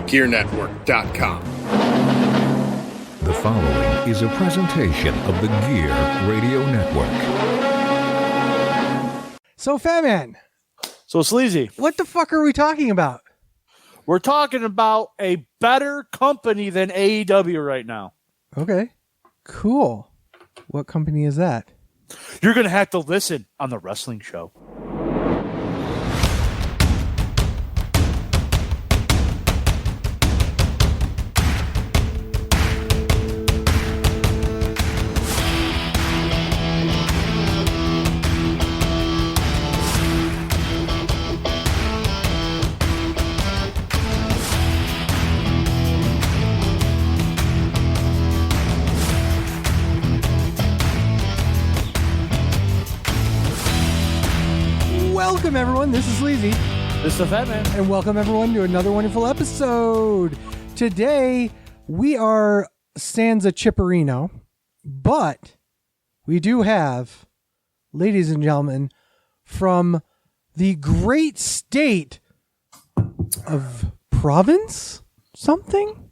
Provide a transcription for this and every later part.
GearNetwork.com. The following is a presentation of the Gear Radio Network. So, Fat Man. So, Sleazy. What the fuck are we talking about? We're talking about a better company than AEW right now. Okay. Cool. What company is that? You're going to have to listen on the wrestling show. Welcome, everyone. This is Sleazy. This is the Fat Man. And welcome, everyone, to another wonderful episode. Today, we are Stanza Chipperino, but we do have, ladies and gentlemen, from the great state of province something?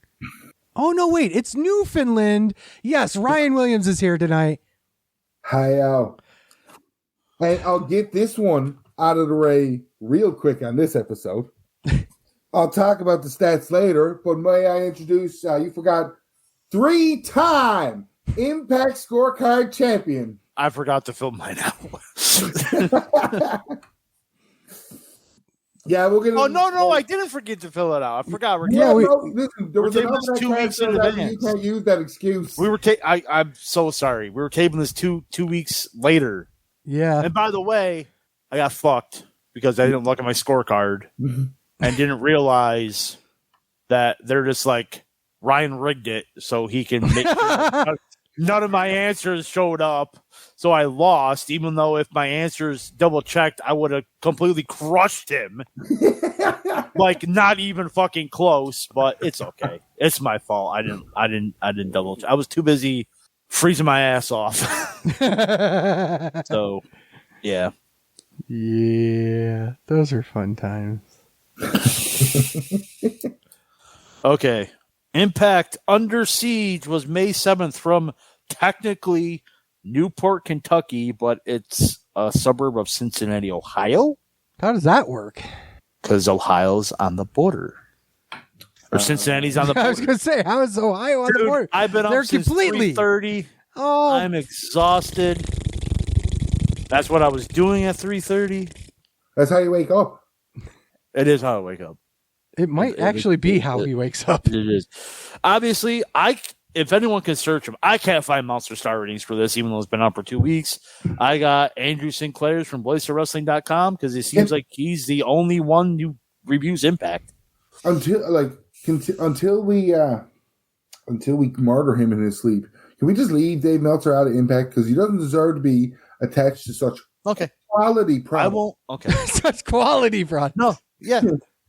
Oh, no, wait. It's Newfoundland. Yes, Ryan Williams is here tonight. Hi, Al. And I'll get this one out of the way real quick on this episode. I'll talk about the stats later, but may I introduce, you forgot, 3-time Impact Scorecard champion. I forgot to fill mine out. Yeah, we're going to... Oh, no, I didn't forget to fill it out. I forgot. Listen, there was taping this 2 weeks in advance. You can't use that excuse. I'm so sorry. We were taping this two weeks later. Yeah. And by the way, I got fucked because I didn't look at my scorecard and didn't realize that they're just like, Ryan rigged it so he can make sure none of my answers showed up. So I lost, even though if my answers double checked, I would have completely crushed him. Like not even fucking close, but it's okay. It's my fault. I didn't double check. I was too busy freezing my ass off. So, yeah. Yeah, those are fun times. Okay. Impact Under Siege was May 7th from technically Newport, Kentucky, but it's a suburb of Cincinnati, Ohio. How does that work? Because Ohio's on the border. Or Cincinnati's on the border. I was going to say, how is Ohio on the border? I've been up since 3:30. Oh, I'm exhausted. That's what I was doing at 3:30. That's how you wake up. It is how I wake up. it might actually be how he wakes up. It is. Obviously, if anyone can search him, I can't find Monster Star ratings for this, even though it's been out for 2 weeks. I got Andrew Sinclair's from BlasterWrestling.com because it seems like he's the only one who reviews Impact. Until we murder him in his sleep. Can we just leave Dave Meltzer out of Impact because he doesn't deserve to be attached to such quality product? I won't. Okay, such quality product. No, yeah.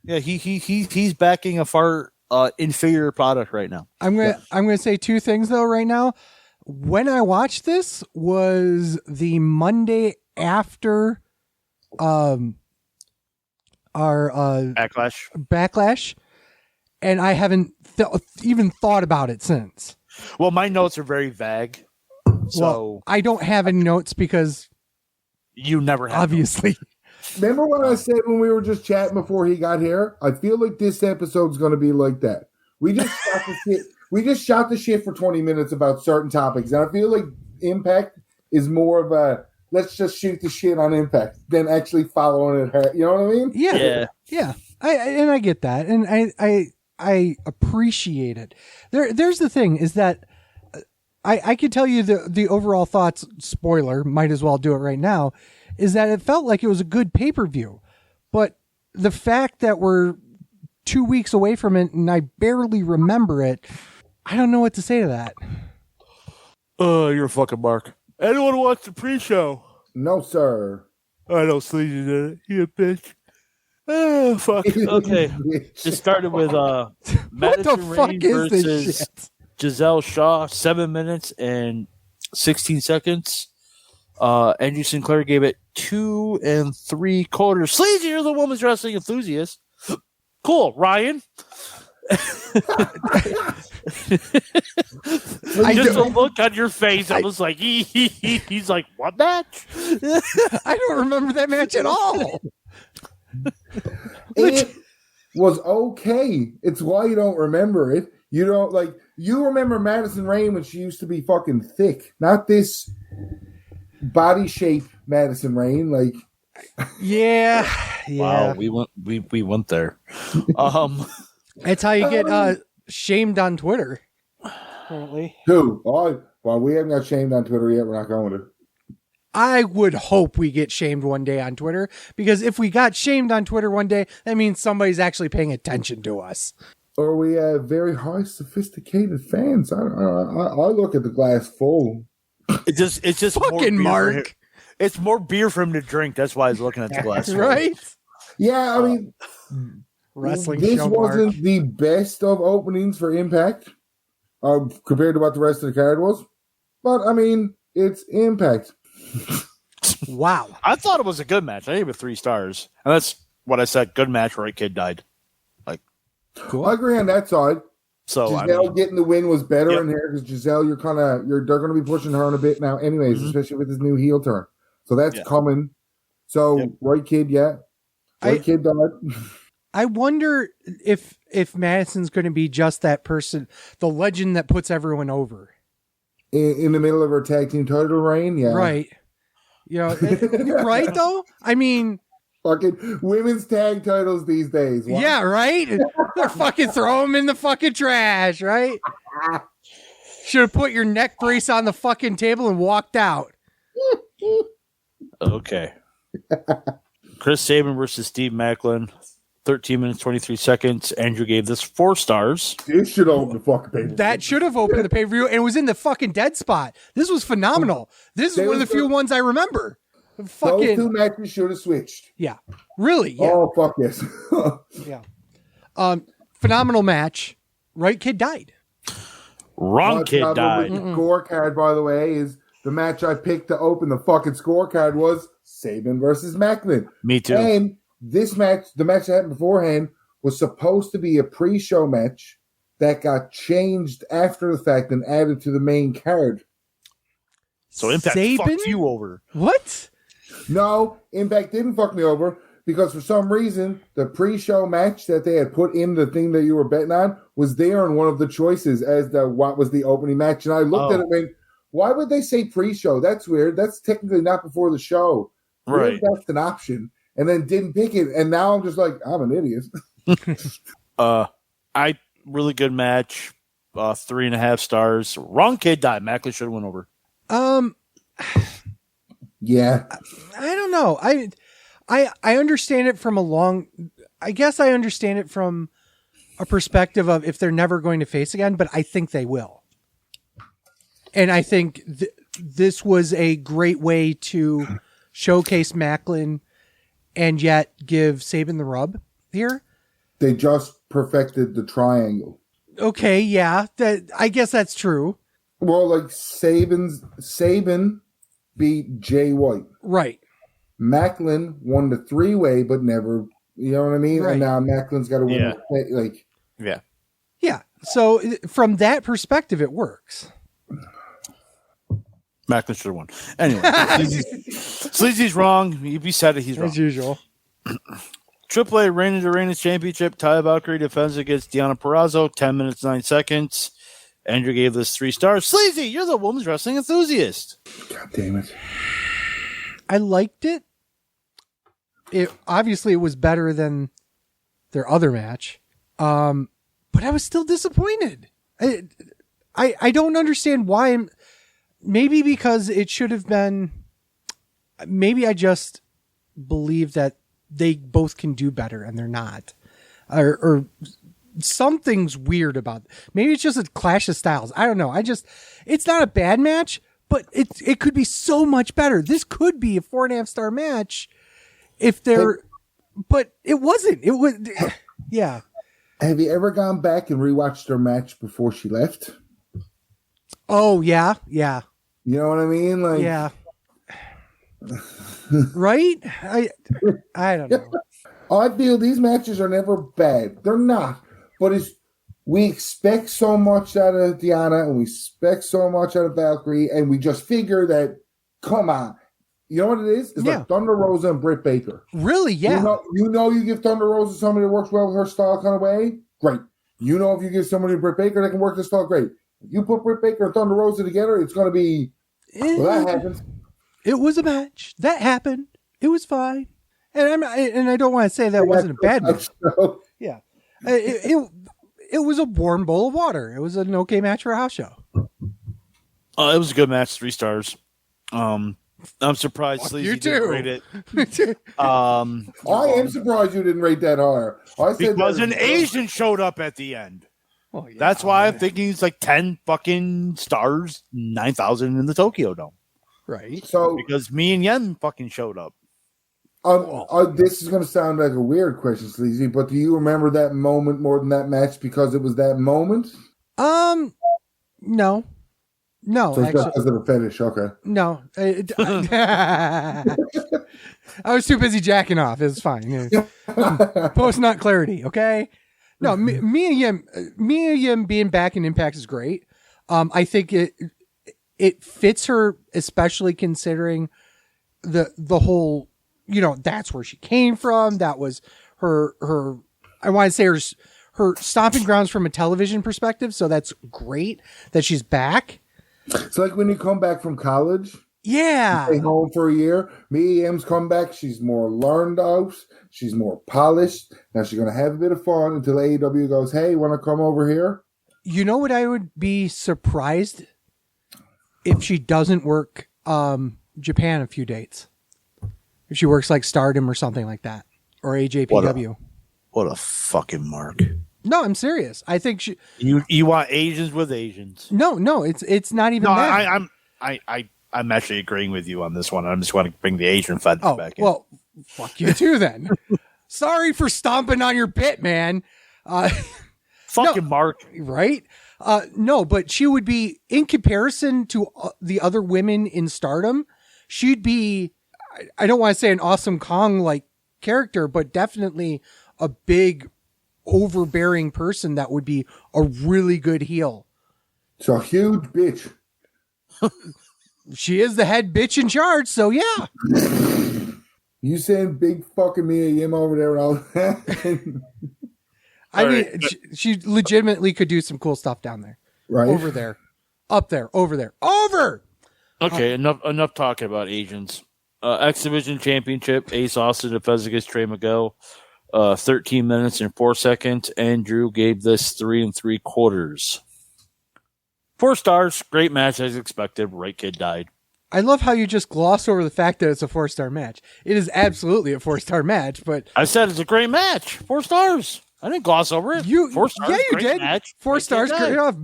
He's backing a far inferior product right now. I'm gonna say two things though. Right now, when I watched this was the Monday after our backlash, and I haven't even thought about it since. Well, my notes are very vague, so I don't have any notes because you never have. Obviously. Remember what I said when we were just chatting before he got here? I feel like this episode's going to be like that. We just shot the shit. We just shot the shit for 20 minutes about certain topics, and I feel like Impact is more of a let's just shoot the shit on Impact than actually following it. You know what I mean? Yeah. I get that, and I appreciate it. There's the thing is that I could tell you the overall thoughts. Spoiler, might as well do it right now. Is that it felt like it was a good pay-per-view, but the fact that we're 2 weeks away from it and I barely remember it, I don't know what to say to that. Oh, you're a fucking mark. Anyone watch the pre-show? No, sir. I know Sleazy did it. You bitch. Oh, fuck. Okay. It started with Madison Rain versus Giselle Shaw, 7 minutes and 16 seconds. Andrew Sinclair gave it 2 3/4. Sleazy, you're the women's wrestling enthusiast. Cool. Ryan? Just a look on your face. I was like, he's like, what match? I don't remember that match at all. It was okay. It's why you don't remember it. You don't you remember Madison Rain when she used to be fucking thick, not this body shape Madison Rain. Like, yeah. Wow, we went there. That's how you get shamed on Twitter. Apparently. Who? Oh, well, we haven't got shamed on Twitter yet. We're not going to. I would hope we get shamed one day on Twitter, because if we got shamed on Twitter one day, that means somebody's actually paying attention to us. Or we have very high, sophisticated fans. I look at the glass full. It's just fucking Mark. It's more beer for him to drink. That's why he's looking at the glass. Right? Yeah, I mean, wrestling. This show wasn't Mark. the best of openings for Impact compared to what the rest of the card was. But I mean, it's Impact. Wow. I thought it was a good match. I gave it 3 stars. And that's what I said. Good match where a kid died. Cool. I agree on that side. So Giselle getting the win was better Yep. in here because Giselle, they're going to be pushing her in a bit now, anyways, especially with this new heel turn. So that's coming. So right kid, right kid died. I wonder if Madison's going to be just that person, the legend that puts everyone over. In the middle of her tag team title reign, yeah, Right. You know, right though. I mean, fucking women's tag titles these days. Wow. yeah, right. They're fucking throw them in the fucking trash, right? Should have put your neck brace on the fucking table and walked out. Okay. Chris Sabin versus Steve Macklin. 13 minutes, 23 seconds. Andrew gave this 4 stars. This should open the fucking pay-per-view. That should have opened the pay-per-view, and it was in the fucking dead spot. This was phenomenal. This is one of the few ones I remember. Fucking Those 2 matches should have switched. yeah, really. Yeah, Oh fuck yes. yeah. Phenomenal match. Right kid died. Wrong kid died. The scorecard, by the way, is the match I picked to open the fucking scorecard was Sabin versus Macklin. Me too. And this match, the match that happened beforehand, was supposed to be a pre-show match that got changed after the fact and added to the main card. So Impact Sabin? fucked you over. What? No, Impact didn't fuck me over because for some reason the pre-show match that they had put in the thing that you were betting on was there in one of the choices as what was the opening match. And I looked at it and went, why would they say pre-show? That's weird. That's technically not before the show. Right. That's an option. And then didn't pick it. And now I'm just like, I'm an idiot. Really good match. 3.5 stars. Wrong kid died. Macklin should have went over. Yeah. I don't know. I understand it from I guess I understand it from a perspective of if they're never going to face again, but I think they will. And I think this was a great way to showcase Macklin and yet give Sabin the rub here. They just perfected the triangle. Okay, yeah. I guess that's true. Well, like Sabin beat Jay White. Right. Macklin won the 3-way, but never, you know what I mean? Right. And now Macklin's got to win. Yeah. Yeah. So from that perspective, it works. Macklin should have won. Anyway. Sleazy's wrong. He said it. He's wrong. As usual. Triple A Reign into Reigns Championship. Taya Valkyrie defends against Deonna Purrazzo. 10 minutes, 9 seconds. Andrew gave this 3 stars. Sleazy, you're the women's wrestling enthusiast. God damn it. I liked it. Obviously it was better than their other match. But I was still disappointed. I don't understand why maybe because it should have been, maybe I just believe that they both can do better and they're not, or something's weird about it. Maybe it's just a clash of styles. I don't know. It's not a bad match, but it could be so much better. This could be a 4.5 star match if they're, but it wasn't. It was, yeah. Have you ever gone back and rewatched their match before she left? Oh yeah. Yeah. You know what I mean? Like, yeah. Right? I don't know. I feel these matches are never bad. They're not. But it's we expect so much out of Diana and we expect so much out of Valkyrie, and we just figure that, come on. You know what it is? It's like Thunder Rosa and Britt Baker. Really? Yeah. You give Thunder Rosa somebody that works well with her style kind of way, great. You know, if you give somebody Britt Baker that can work this style, great. If you put Britt Baker and Thunder Rosa together, it's going to be, that happens. It was a match. That happened. It was fine. And I don't want to say that wasn't a bad match. Yeah. It was a warm bowl of water. It was an okay match for a house show. It was a good match, 3 stars. I'm surprised Sleazy didn't rate it. I am surprised you didn't rate that higher. Because an Asian showed up at the end. Well, yeah, that's why I'm thinking it's like 10 fucking stars, 9,000 in the Tokyo Dome. Right. So because me and Yen fucking showed up. This is going to sound like a weird question, Sleazy, but do you remember that moment more than that match because it was that moment? No. No, so it's actually, just because of the finish. Okay. No. I was too busy jacking off. It's fine. Post not clarity, okay? No, me and Yim being back in Impact is great. I think it fits her, especially considering the whole, that's where she came from. That was her I want to say her stomping grounds from a television perspective. So that's great that she's back. It's like when you come back from college. Yeah. Stay home for a year. M's come back. She's more learned out. She's more polished. Now she's going to have a bit of fun until AEW goes, hey, want to come over here? You know what? I would be surprised if she doesn't work Japan a few dates. If she works like Stardom or something like that. Or AJPW. What a fucking mark. No, I'm serious. I think she. You want Asians with Asians? No, it's not even. No, that. I'm actually agreeing with you on this one. I just want to bring the Asian feds back in. Well, fuck you too then. Sorry for stomping on your bit, man. Fucking Mark, right? No, but she would be, in comparison to the other women in Stardom, she'd be. I don't want to say an Awesome Kong like character, but definitely a big, overbearing person that would be a really good heel. It's a huge bitch. She is the head bitch in charge, so yeah. You saying big fucking Mia Yim over there all that? I mean, she legitimately could do some cool stuff down there. Right. Over there. Up there. Over there. Over! Okay, enough talking about Asians. X Division Championship, Ace Austin defends against Trey Miguel. 13 minutes and 4 seconds. Andrew gave this 3 3/4. 4 stars. Great match as expected. Right Kid died. I love how you just gloss over the fact that it's a 4-star match. It is absolutely a 4-star match, but I said it's a great match. 4 stars. I didn't gloss over it. 4 stars. Yeah, you did. Match. 4 stars. Great enough.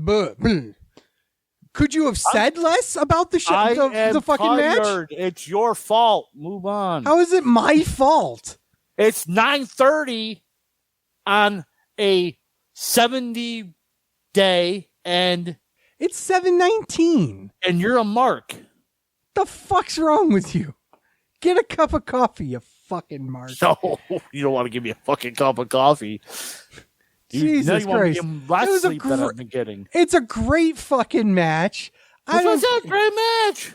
Could you have said less about the fucking match? It's your fault. Move on. How is it my fault? It's 9:30 on a 70 day, and it's 7:19. And you're a mark. The fuck's wrong with you? Get a cup of coffee, you fucking mark. No, you don't want to give me a fucking cup of coffee. Jesus Christ. Less sleep that I've been getting. It's a great fucking match. This was a great match.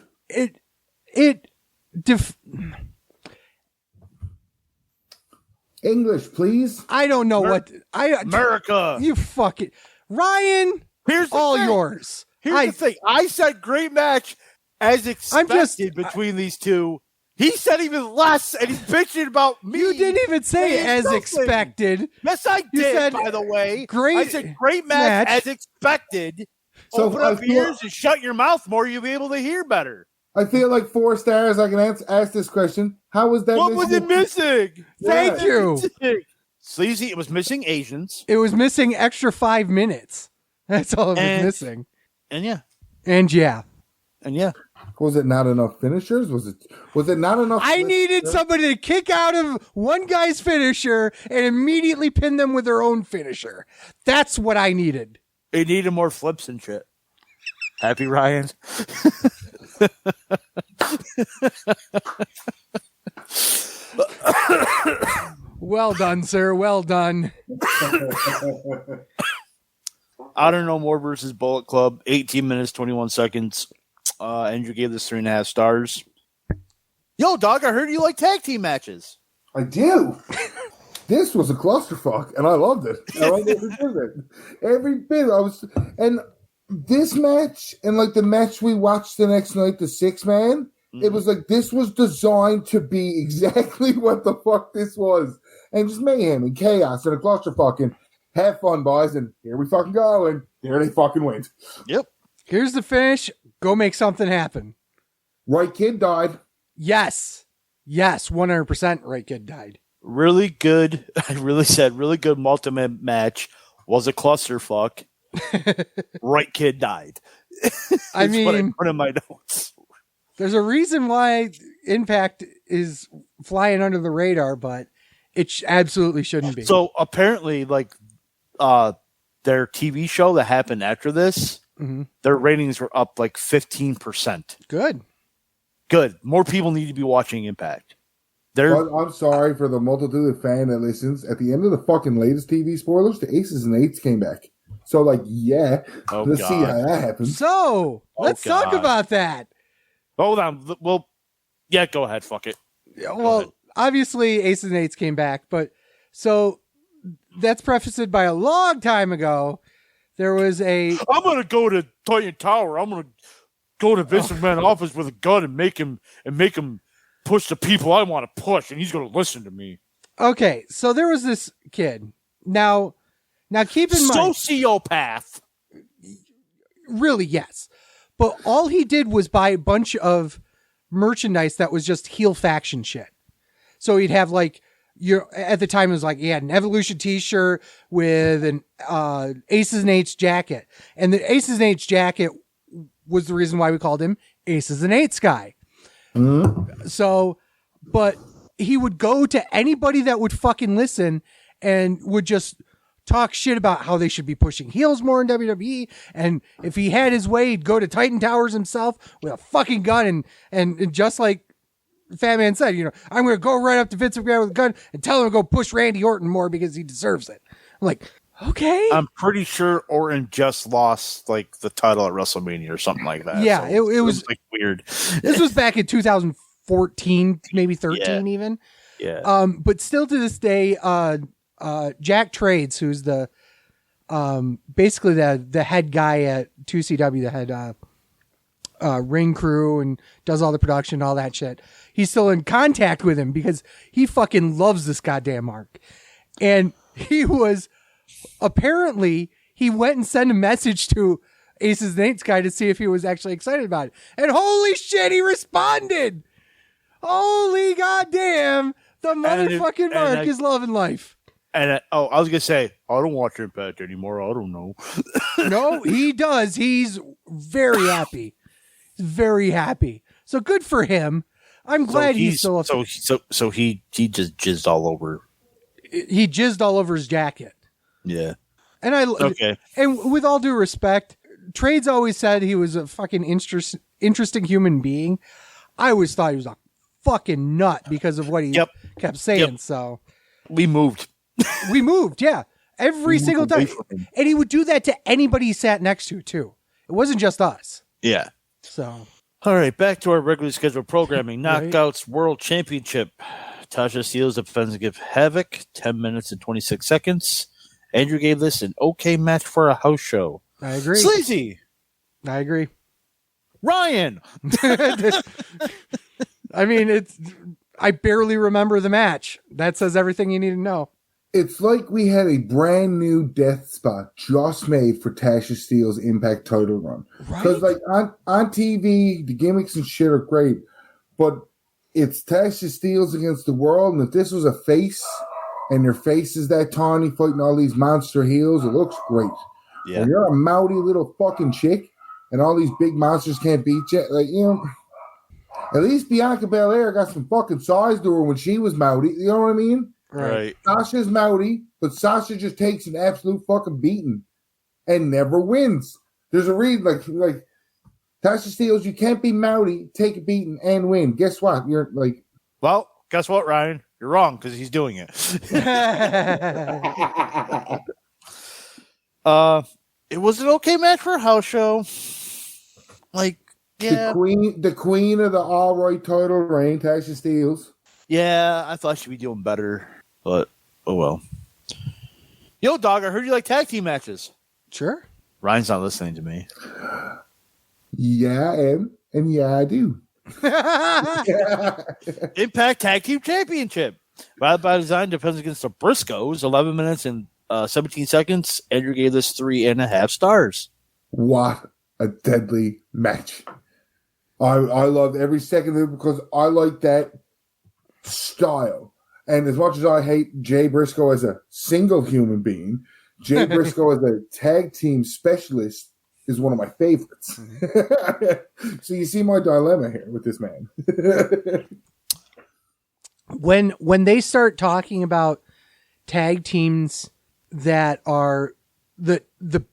English, please. I don't know America. You fucking Ryan. Here's the all thing. yours. Here's the thing. I said great match as expected between these two. He said even less, and he's bitching about me. You didn't even say as expected. Yes, I did, by the way. Great. I said great match as expected. So open up your ears and shut your mouth more. You'll be able to hear better. I feel like 4 stars. I can ask this question. How was that? What was it missing? Thank you. Sleazy, it was missing Asians. It was missing extra 5 minutes. That's all it was missing. And yeah. Was it not enough finishers? Was it not enough? I needed somebody to kick out of one guy's finisher and immediately pin them with their own finisher. That's what I needed. It needed more flips and shit. Happy Ryan. Well done, sir. Well done. Honor No More versus Bullet Club, 18 minutes, 21 seconds. Andrew gave this 3.5 stars. Yo, dog, I heard you like tag team matches. I do. This was a clusterfuck, and I loved it. I loved every bit. And this match, and like the match we watched the next night, the 6-man, it was like this was designed to be exactly what the fuck this was, and just mayhem and chaos and a clusterfuck. And have fun, boys, and here we fucking go, and there they fucking went. Yep. Here's the finish. Go make something happen. Right kid died. Yes, 100%. Right kid died. Really good. I really said really good multi-man match. Was a clusterfuck. Right kid died. I mean, what I put in my notes. There's a reason why Impact is flying under the radar, but it absolutely shouldn't be. So apparently, like their TV show that happened after this, their ratings were up like 15%. Good. More people need to be watching Impact. I'm sorry for the multitude of fan that listens. At the end of the fucking latest TV spoilers, the Aces and Eights came back. So, like, yeah, let's see how that happens. So, let's talk about that. Hold on. Well, yeah, go ahead. Fuck it. Well, obviously, Aces and Eights came back, but so that's prefaced by a long time ago. There was I'm going to go to Titan Tower. I'm going to go to Vince McMahon's office with a gun and make him push the people I want to push, and he's going to listen to me. Okay, so there was this kid. Now keep in mind, sociopath. Really, yes, but all he did was buy a bunch of merchandise that was just heel faction shit. So he'd have like at the time it was like he had an Evolution T-shirt with an Aces and Eights jacket, and the Aces and Eights jacket was the reason why we called him Aces and Eights guy. So, but he would go to anybody that would fucking listen and would just talk shit about how they should be pushing heels more in WWE. And if he had his way, he'd go to Titan Towers himself with a fucking gun. And just like Fat Man said, I'm going to go right up to Vince McMahon with a gun and tell him to go push Randy Orton more because he deserves it. I'm like, okay. I'm pretty sure Orton just lost like the title at WrestleMania or something like that. Yeah, so it was like weird. This was back in 2014, maybe 13 even. Yeah. But still to this day, Jack Trades, who's the basically the head guy at 2CW, the head ring crew and does all the production, all that shit. He's still in contact with him because he fucking loves this goddamn mark. And he was apparently he went and sent a message to Aces and Eights guy to see if he was actually excited about it. And holy shit, he responded. Holy goddamn, the motherfucking Mark is loving life. And I was gonna say, I don't watch Impact anymore. I don't know. No, he does. He's very happy. Very happy. So good for him. I'm glad he's still. So he just jizzed all over. He jizzed all over his jacket. Yeah. And and with all due respect, Trades always said he was a fucking interesting human being. I always thought he was a fucking nut because of what he kept saying. Yep. So we moved, yeah, every single time, and he would do that to anybody he sat next to too. It wasn't just us. Yeah. So all right, back to our regularly scheduled programming. Knockouts World Championship. Tasha Steelz defends against Havoc. 10 minutes and 26 seconds. Andrew gave this an okay match for a house show. I agree. Sleazy. I agree. Ryan. I mean, I barely remember the match. That says everything you need to know. It's like we had a brand new death spot just made for Tasha Steelz' Impact title run. Because like on TV, the gimmicks and shit are great, but it's Tasha Steelz against the world, and if this was a face, and their face is that tawny fighting all these monster heels, it looks great. Yeah. When you're a mouthy little fucking chick, and all these big monsters can't beat you, at least Bianca Belair got some fucking size to her when she was mouthy. You know what I mean? Right. Sasha's mouthy, but Sasha just takes an absolute fucking beating and never wins. There's a reason, like Tasha Steelz, you can't be mouthy, take a beating, and win. Guess what? You're like, well, guess what, Ryan? You're wrong because he's doing it. It was an okay match for a house show. Like, yeah. The queen of the all right title reign, Tasha Steelz. Yeah, I thought she'd be doing better, but oh well. Yo, dog, I heard you like tag team matches. Sure. Ryan's not listening to me. Yeah, I am. And yeah, I do. Impact Tag Team Championship. Wild by Design defends against the Briscoes, 11 minutes and 17 seconds. Andrew gave this 3.5 stars. What a deadly match. I loved every second of it because I like that style. And as much as I hate Jay Briscoe as a single human being, Jay Briscoe as a tag team specialist is one of my favorites. So you see my dilemma here with this man. When they start talking about tag teams that are the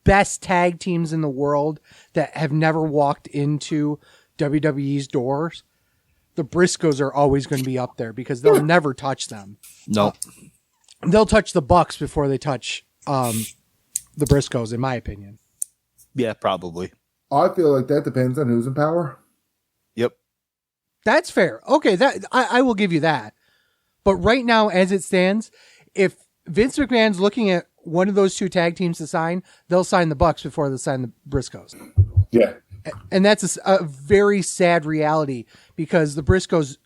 best tag teams in the world that have never walked into WWE's doors, the Briscoes are always going to be up there because they'll never touch them. No. They'll touch the Bucks before they touch the Briscoes, in my opinion. Yeah, probably. I feel like that depends on who's in power. Yep. That's fair. Okay, that I will give you that. But right now, as it stands, if Vince McMahon's looking at one of those two tag teams to sign, they'll sign the Bucks before they sign the Briscoes. Yeah. And that's a very sad reality because the Briscoes,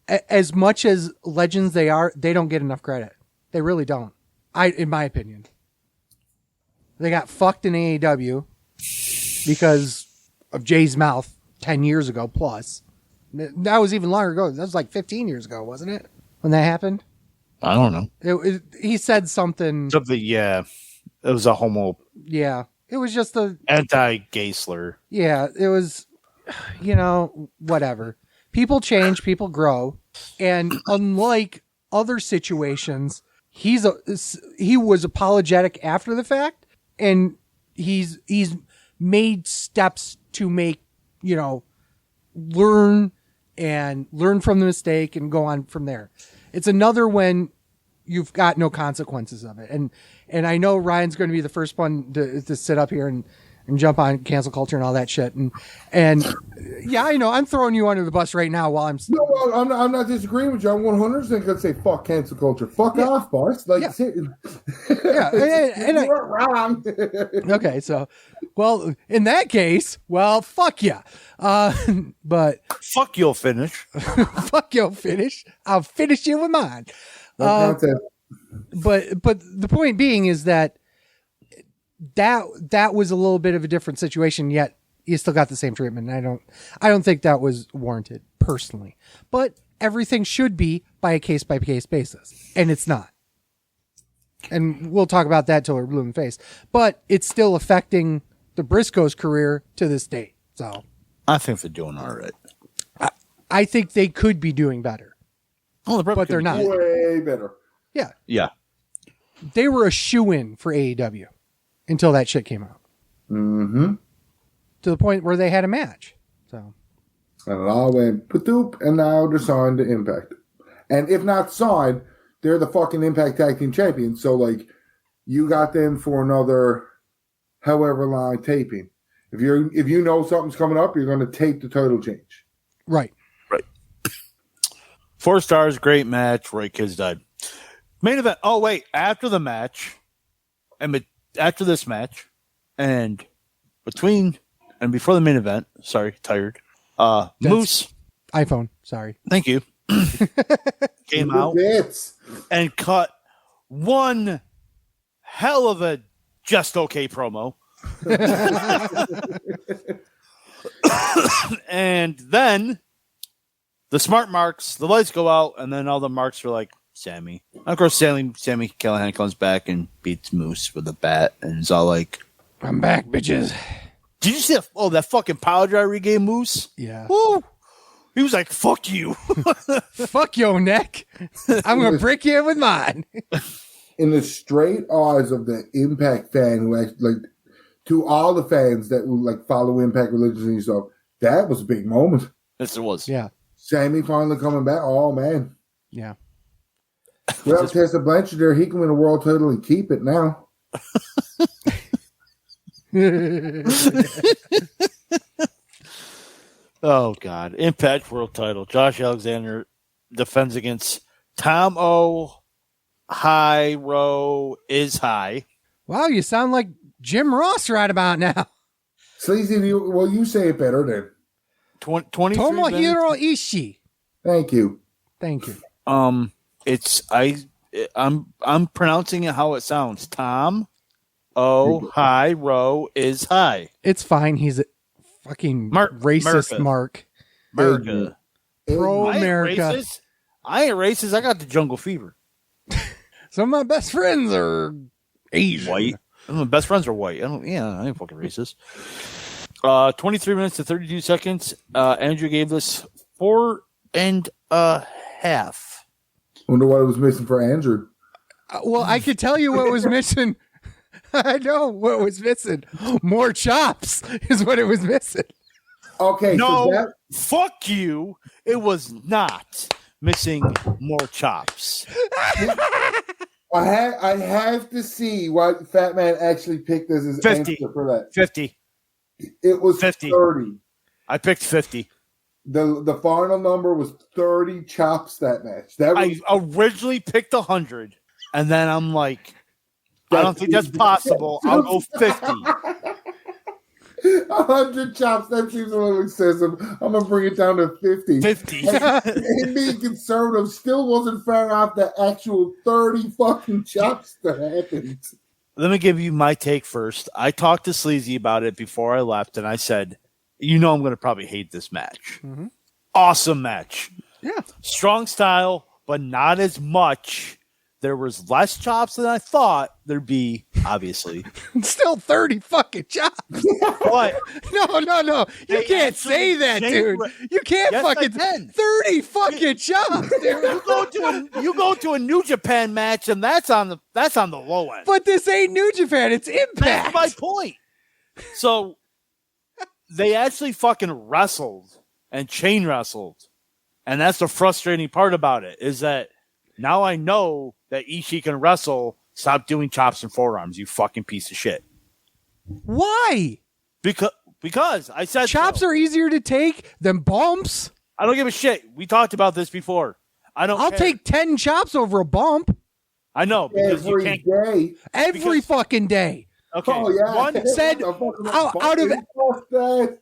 as much as legends they are, they don't get enough credit. They really don't. In my opinion. They got fucked in AEW because of Jay's mouth 10 years ago plus. That was even longer ago. That was like 15 years ago, wasn't it? When that happened? I don't know. He said something. Yeah. It was a homo. Yeah. It was just a anti-gay slur. Yeah. It was, whatever. People change, people grow. And unlike other situations, he was apologetic after the fact. And he's made steps to make, learn from the mistake and go on from there. It's another when you've got no consequences of it. And I know Ryan's going to be the first one to sit up here and jump on cancel culture and all that shit. And yeah, I know I'm throwing you under the bus right now while I'm. No, I'm not disagreeing with you. I'm 100% going to say fuck cancel culture. Fuck off, boss. Like, yeah, and you're wrong. Okay, so, well, in that case, fuck yeah. But fuck you'll finish. Fuck you'll finish. I'll finish you with mine. But the point being is that was a little bit of a different situation, yet you still got the same treatment. I don't think that was warranted personally, but everything should be by a case by case basis, and it's not. And we'll talk about that till we're blue in the face, but it's still affecting the Briscoes' career to this date. So I think they're doing all right. I think they could be doing better. Oh, but they're not. Way better. Yeah. Yeah. They were a shoo-in for AEW until that shit came out. Mm-hmm. To the point where they had a match. So. And it all went padoop, and now they're signed to Impact. And if not signed, they're the fucking Impact Tag Team Champions. So, you got them for another however long taping. If you know something's coming up, you're going to tape the title change. Right. 4 stars, great match. Roy Kids died. Main event. Oh wait, after the match, and after this match, and between and before the main event. Sorry, tired. Moose iPhone. Sorry. Thank you. Came out and cut one hell of a just okay promo. And then the smart marks, the lights go out, and then all the marks are like Sammy. And of course, Sammy Callahan comes back and beats Moose with a bat, and it's all like, "I'm back, bitches." Did you see that fucking power drive he gave Moose? Yeah. Woo! He was like, "Fuck you, fuck your neck. I'm gonna break you with mine." In the straight eyes of the Impact fan who actually, to all the fans that follow Impact religiously and stuff, that was a big moment. Yes, it was. Yeah. Sammy finally coming back. Oh man. Yeah. Well, Tessa Blanchard there, he can win a world title and keep it now. Oh God! Impact World Title. Josh Alexander defends against Tom O. High Row is high. Wow, you sound like Jim Ross right about now. Sleazy, you say it better then. 23 Tomohiro minutes. Ishii. Thank you. Thank you. I'm pronouncing it how it sounds. Tom O. High Row is high. It's fine. He's a fucking racist, America. Mark. America. Pro America. I ain't racist. I got the jungle fever. Some of my best friends are Asian. White. My best friends are white. I ain't fucking racist. 23 minutes to 32 seconds. Andrew gave this 4.5. Wonder what it was missing for Andrew. Well, I could tell you what was missing. I know what was missing. More chops is what it was missing. Okay, no, fuck you. It was not missing more chops. I have to see what Fat Man actually picked as his 50. answer for that. 50. It was 50. 30. I picked 50. The final number was 30 chops that match. I originally picked 100, and then I'm like, I don't think that's possible. I'll go 50. 100 chops, that seems a little excessive. I'm going to bring it down to 50. 50. And being conservative still wasn't fair off the actual 30 fucking chops that happened. Let me give you my take first. I talked to Sleazy about it before I left, and I said, I'm going to probably hate this match. Mm-hmm. Awesome match. Yeah. Strong style, but not as much. There was less chops than I thought there'd be, obviously. Still 30 fucking chops. But No. You can't say that, dude. You can't fucking 30 fucking chops, dude. You go to a New Japan match, and that's on the low end. But this ain't New Japan, it's Impact. That's my point. So they actually fucking wrestled and chain wrestled. And that's the frustrating part about it, is that now I know that Ishii can wrestle. Stop doing chops and forearms, you fucking piece of shit. Why? Because I said chops are easier to take than bumps. I don't give a shit. We talked about this before. I'll take 10 chops over a bump. I know, because you can't. Every fucking day. Okay. Oh, yeah. One said out of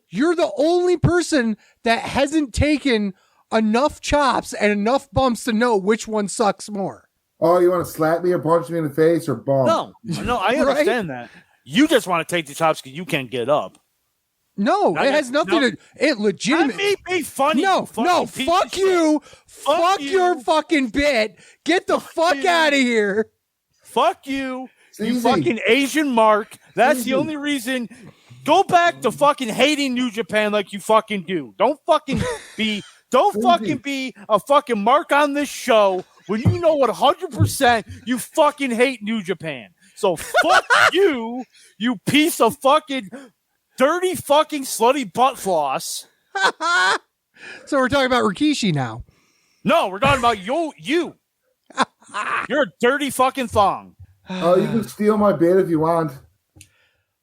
you're the only person that hasn't taken enough chops and enough bumps to know which one sucks more. Oh, you want to slap me or punch me in the face or bump? No, I understand that. You just want to take the chops because you can't get up. No, it has nothing to. It legitimately. That may be funny. No, fuck you. Fuck your fucking bit. Get the fuck out of here. Fuck you. You fucking Asian mark. That's the only reason. Go back to fucking hating New Japan like you fucking do. Don't fucking be a fucking mark on this show when you know 100% you fucking hate New Japan. So fuck you, you piece of fucking dirty fucking slutty butt floss. So we're talking about Rikishi now. No, we're talking about you. You're a dirty fucking thong. Oh, you can steal my bit if you want.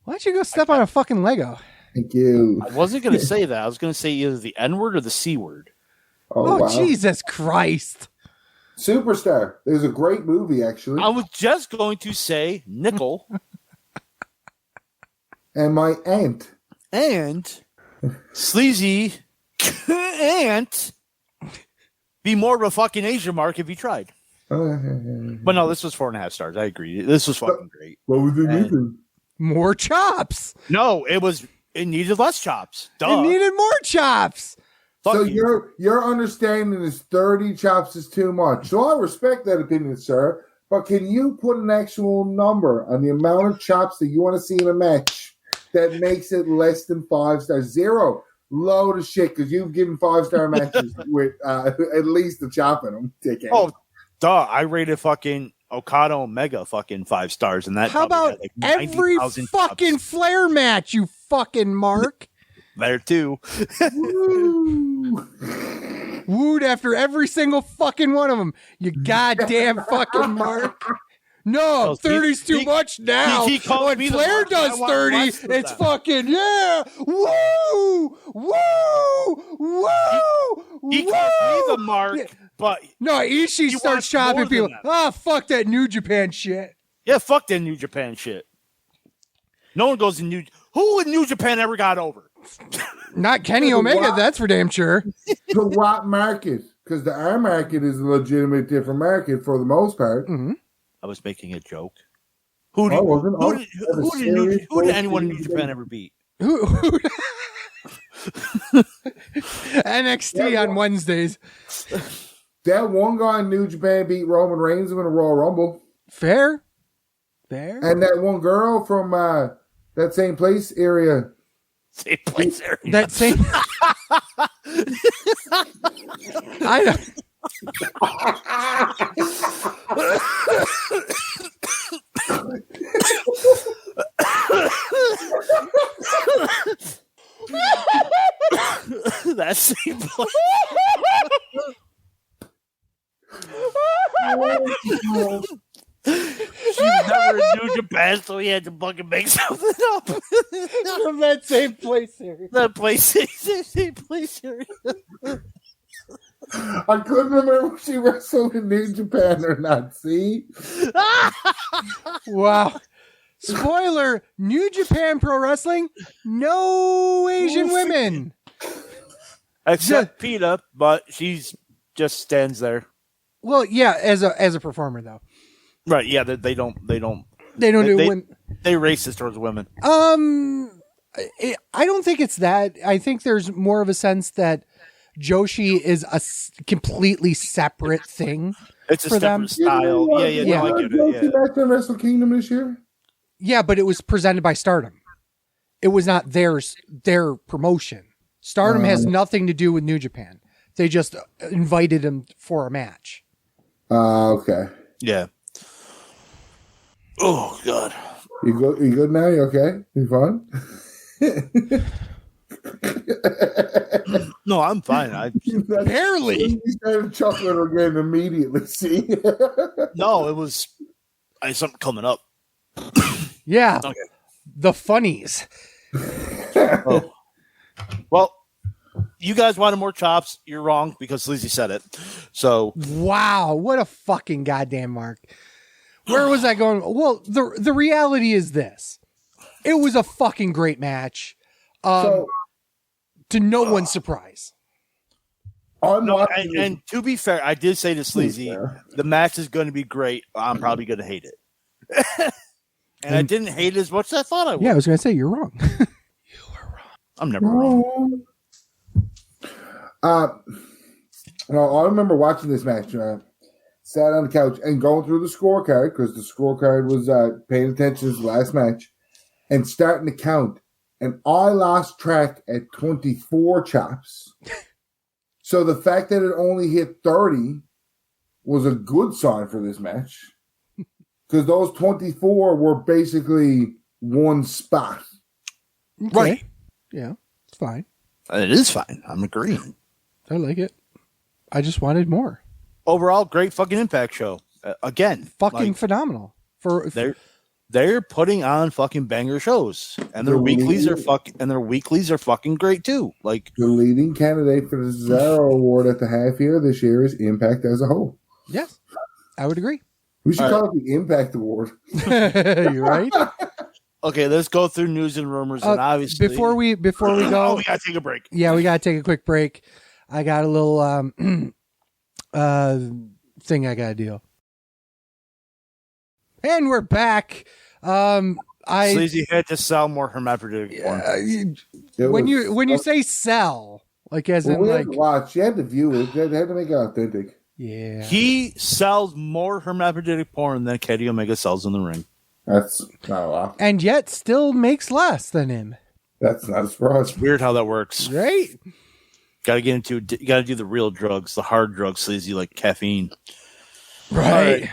Why don't you go step on a fucking Lego? Thank you. I wasn't going to say that. I was going to say either the N word or the C word. Oh, wow. Jesus Christ. Superstar. There's a great movie, actually. I was just going to say nickel. And my aunt. And Sleazy can't be more of a fucking Asian mark if you tried. But no, this was 4.5 stars. I agree. This was fucking great. What was it missing? More chops. No, it needed less chops. Duh. It needed more chops. So your understanding is 30 chops is too much. So I respect that opinion, sir. But can you put an actual number on the amount of chops that you want to see in a match that makes it less than 5 stars? 0. Load of shit, because you've given 5-star matches with at least a chop in them. Oh, duh. I rated fucking Okada Omega fucking 5 stars. And that how about like every fucking chops. Flair match, you fucking mark? There too. Wooed after every single fucking one of them. You goddamn fucking mark. No, 30's too much now. he calls when me the Flair mark, does I want 30, less of it's that. fucking, yeah. Woo! Woo! Woo! He Woo! calls me the mark, Yeah. but No, Ishii He starts wants chopping more than people. that. Ah, fuck that New Japan shit. yeah, fuck that New Japan shit. No one goes in Who in New Japan ever got over? Not Kenny The Omega, Rock. that's for damn sure. The what market? Because the our market is a legitimate different market for the most part. Mhm. I was making a joke. Who I wasn't. I was did anyone in New Japan ever beat? Who- NXT on Wednesdays. That one guy in New Japan beat Roman Reigns in a Royal Rumble. Fair. And that one girl from that same place area. Same place area. That same. I know. That same place. She was never in New Japan, so he had to fucking make something up. From that same place area. That place, same place area. I couldn't remember if she wrestled in New Japan or not. See? Wow. Spoiler, New Japan Pro Wrestling, no Asian women. Except PETA, but she's just stands there. Well, yeah, as a performer though. Right, yeah, they don't They don't They- do they- women. they racist towards women. I don't think it's that. I think there's more of a sense that Joshi is a completely separate thing. It's a for them. separate style. Yeah, no, I get it. Yeah. Back to Wrestle Kingdom this year. Yeah, but it was presented by Stardom. It was not their promotion. Stardom has nothing to do with New Japan. They just invited him for a match. Okay. Yeah. Oh God. You good now? You okay? You fine? No, I'm fine. Barely. You started chuckling again immediately. See? No, it was. I had something coming up. Yeah. Okay. The funnies. Oh. Well, you guys wanted more chops. You're wrong because Sleazy said it. So Wow, what a fucking goddamn mark. Where was I going? Well, the reality is this. It was a fucking great match. To no one's surprise. no, and to be fair, I did say to Sleazy, the match is going to be great. I'm probably going to hate it. And I didn't hate it as much as I thought I would. Yeah, I was going to say, you're wrong. I'm never wrong. No, I remember watching this match. Sat on the couch and going through the scorecard because the scorecard was paying attention to the last match and starting to count. And I lost track at 24 chops. So the fact that it only hit 30 was a good sign for this match. Because those 24 were basically one spot. Okay. Right. Yeah, it's fine. It is fine. I'm agreeing. I like it. I just wanted more. Overall, great fucking Impact show. Again, Fucking phenomenal. They're putting on fucking banger shows, and their weeklies are fucking great too. Like The leading candidate for the Cesaro Award at the half year this year is Impact as a whole. Yes, I would agree. We should call it the Impact Award. You're right. Okay, let's go through news and rumors, and obviously before we go, oh, we gotta take a break. Yeah, we gotta take a quick break. I got a little thing I gotta do, and we're back. Sleazy had to sell more hermaphroditic porn. When you say sell, like as in we had like to watch, you had to view it. They had to make it authentic. yeah. He sells more hermaphroditic porn than Kenny Omega sells in the ring. That's not a lot. And yet still makes less than him. That's not a surprise. Weird how that works. Right? Got to do the real drugs, the hard drugs, Sleazy, like caffeine. Right.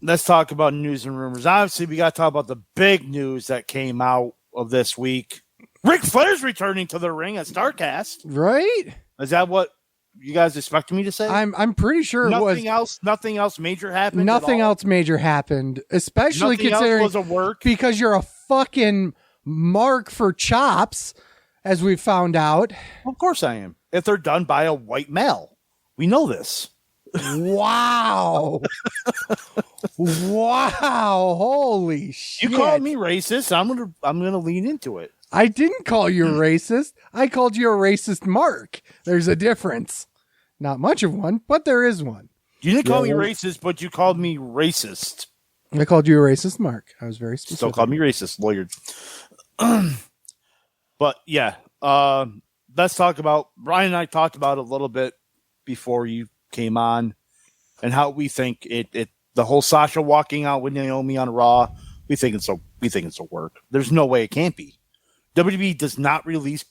Let's talk about news and rumors. Obviously, we got to talk about the big news that came out of this week. Ric Flair's returning to the ring at StarCast. Right? Is that what you guys expecting me to say? I'm pretty sure it was Nothing else major happened. nothing else major happened, especially Nothing considering else was a work. because you're a fucking mark for chops, as we found out. Of course I am. If they're done by a white male, we know this. Wow. Wow. Holy shit. You called me racist. I'm gonna lean into it. I didn't call you a racist. I called you a racist mark. There's a difference. Not much of one, but there is one. You didn't call me racist, but you called me racist. I called you a racist mark. I was very specific. Still called me racist, lawyer. But yeah, let's talk about, Brian and I talked about it a little bit before you came on, and how we think it the whole Sasha walking out with Naomi on Raw, we think it's a work. There's no way it can't be. WWE does not release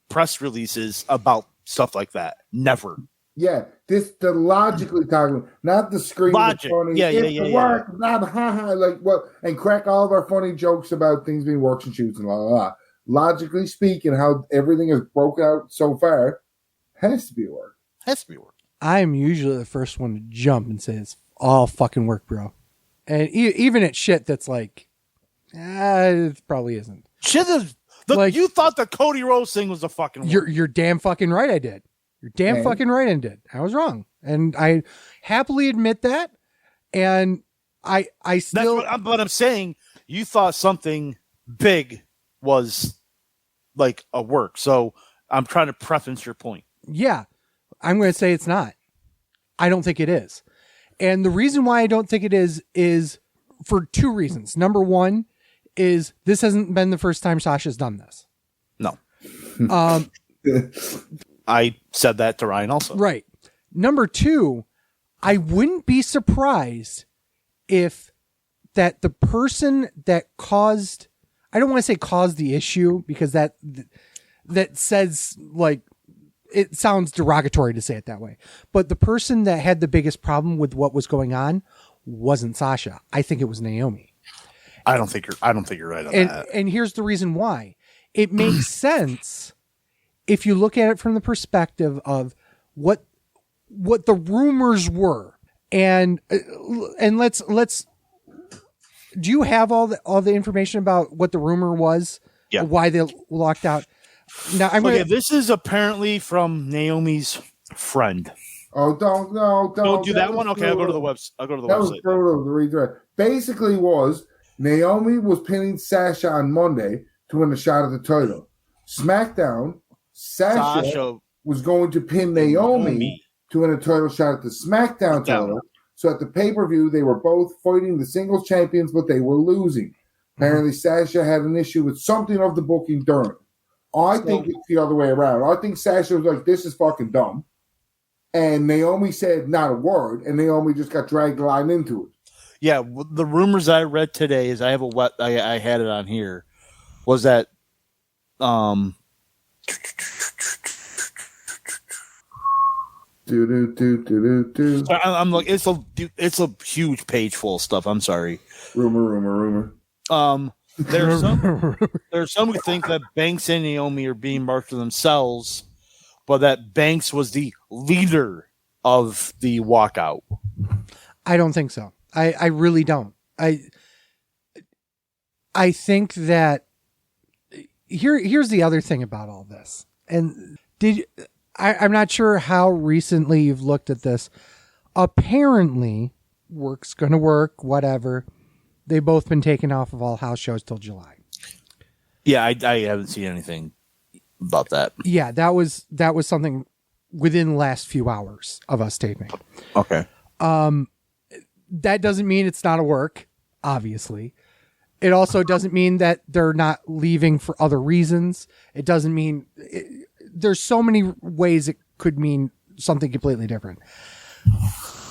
press releases about stuff like that. Never. Yeah, the logically talking, not the scream. Logic. Funny. Yeah. Work, not haha, like what, and crack all of our funny jokes about things being works and shoots and blah blah blah. Logically speaking, how everything is broken out so far has to be work. I'm usually the first one to jump and say it's all fucking work, bro. And even at shit that's like, it probably isn't. Shit is, you thought the Cody Rhodes thing was a fucking work. You're damn fucking right. I did. You're damn fucking right. I did. I was wrong, and I happily admit that. And I still. But I'm saying you thought something big was like a work. So I'm trying to preface your point. Yeah, I'm going to say it's not. I don't think it is. And the reason why I don't think it is for two reasons. Number one is this hasn't been the first time Sasha's done this. No. I said that to Ryan also. Right. Number two, I wouldn't be surprised if that the person that caused, I don't want to say caused the issue because that says like, it sounds derogatory to say it that way, but the person that had the biggest problem with what was going on wasn't Sasha. I think it was Naomi. I don't think you're right on that. And here's the reason why. It makes sense if you look at it from the perspective of what the rumors were. And let's do you have all the information about what the rumor was? Yeah. Why they locked out? Now this is apparently from Naomi's friend. Oh, don't do that one. Okay, I'll go to the website. That was brutal to read through. Basically, was Naomi was pinning Sasha on Monday to win a shot at the title. SmackDown, Sasha was going to pin Naomi to win a title shot at the SmackDown title. So at the pay-per-view, they were both fighting the singles champions, but they were losing. Apparently, Sasha had an issue with something of the booking during. I think it's the other way around. I think Sasha was like, this is fucking dumb. And Naomi said not a word, and Naomi just got dragged line into it. Yeah, the rumors I read today is I had it on here, was that I'm like, it's a huge page full of stuff. I'm sorry. Rumor. There's some who think that Banks and Naomi are being marked for themselves, but that Banks was the leader of the walkout. I don't think so. I really don't. I think that here's the other thing about all this. And I'm not sure how recently you've looked at this. Apparently, work's going to work, whatever. They've both been taken off of all house shows till July. Yeah, I haven't seen anything about that. Yeah, that was something within the last few hours of us taping. Okay. That doesn't mean it's not a work, obviously. It also doesn't mean that they're not leaving for other reasons. It doesn't mean there's so many ways it could mean something completely different.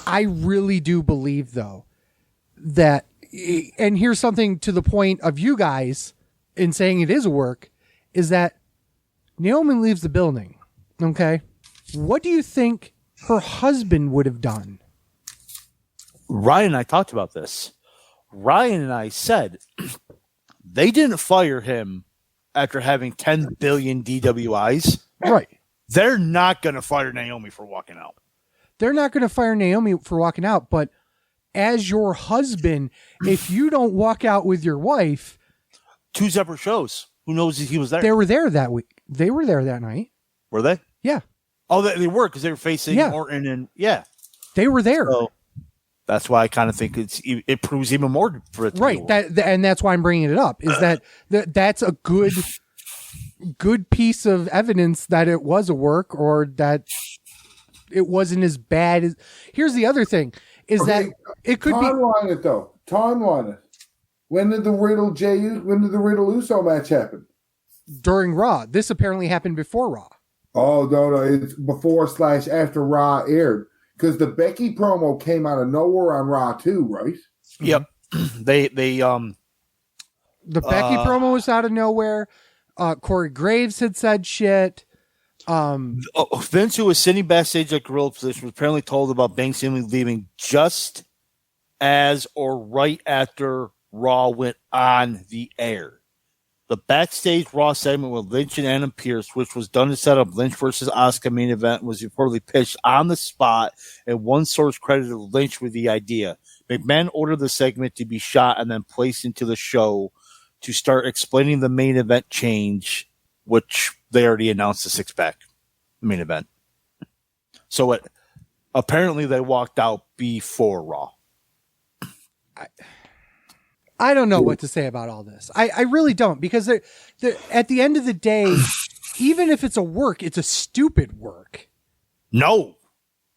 I really do believe, though, that, and here's something to the point of you guys in saying it is a work, is that Naomi leaves the building. Okay. What do you think her husband would have done? Ryan and I talked about this. Ryan and I said they didn't fire him after having 10 billion DWIs. Right. They're not going to fire Naomi for walking out. They're not going to fire Naomi for walking out, but as your husband, if you don't walk out with your wife... 2 separate shows. Who knows if he was there? They were there that week. They were there that night. Were they? Yeah. Oh, they were, because they were facing Orton and... Yeah. They were there. So, that's why I kind of think it proves even more for it to right. be And that's why I'm bringing it up, is that's a good piece of evidence that it was a work, or that it wasn't as bad as... Here's the other thing, is that it could timeline it, though. Timeline it. When did the Riddle Uso match happen? During Raw. This apparently happened before Raw. Oh, no, it's before/after Raw aired. Because the Becky promo came out of nowhere on Raw too, right? Yep. The Becky promo was out of nowhere. Corey Graves had said shit. Vince, who was sitting backstage at Gorilla Position, was apparently told about Banks seemingly leaving just as or right after Raw went on the air. The backstage Raw segment with Lynch and Adam Pearce, which was done to set up Lynch versus Asuka main event, was reportedly pitched on the spot, and one source credited Lynch with the idea. McMahon ordered the segment to be shot and then placed into the show to start explaining the main event change, which they already announced the 6-pack main event. So apparently they walked out before Raw. I don't know what to say about all this. I really don't, because at the end of the day, even if it's a work, it's a stupid work. No.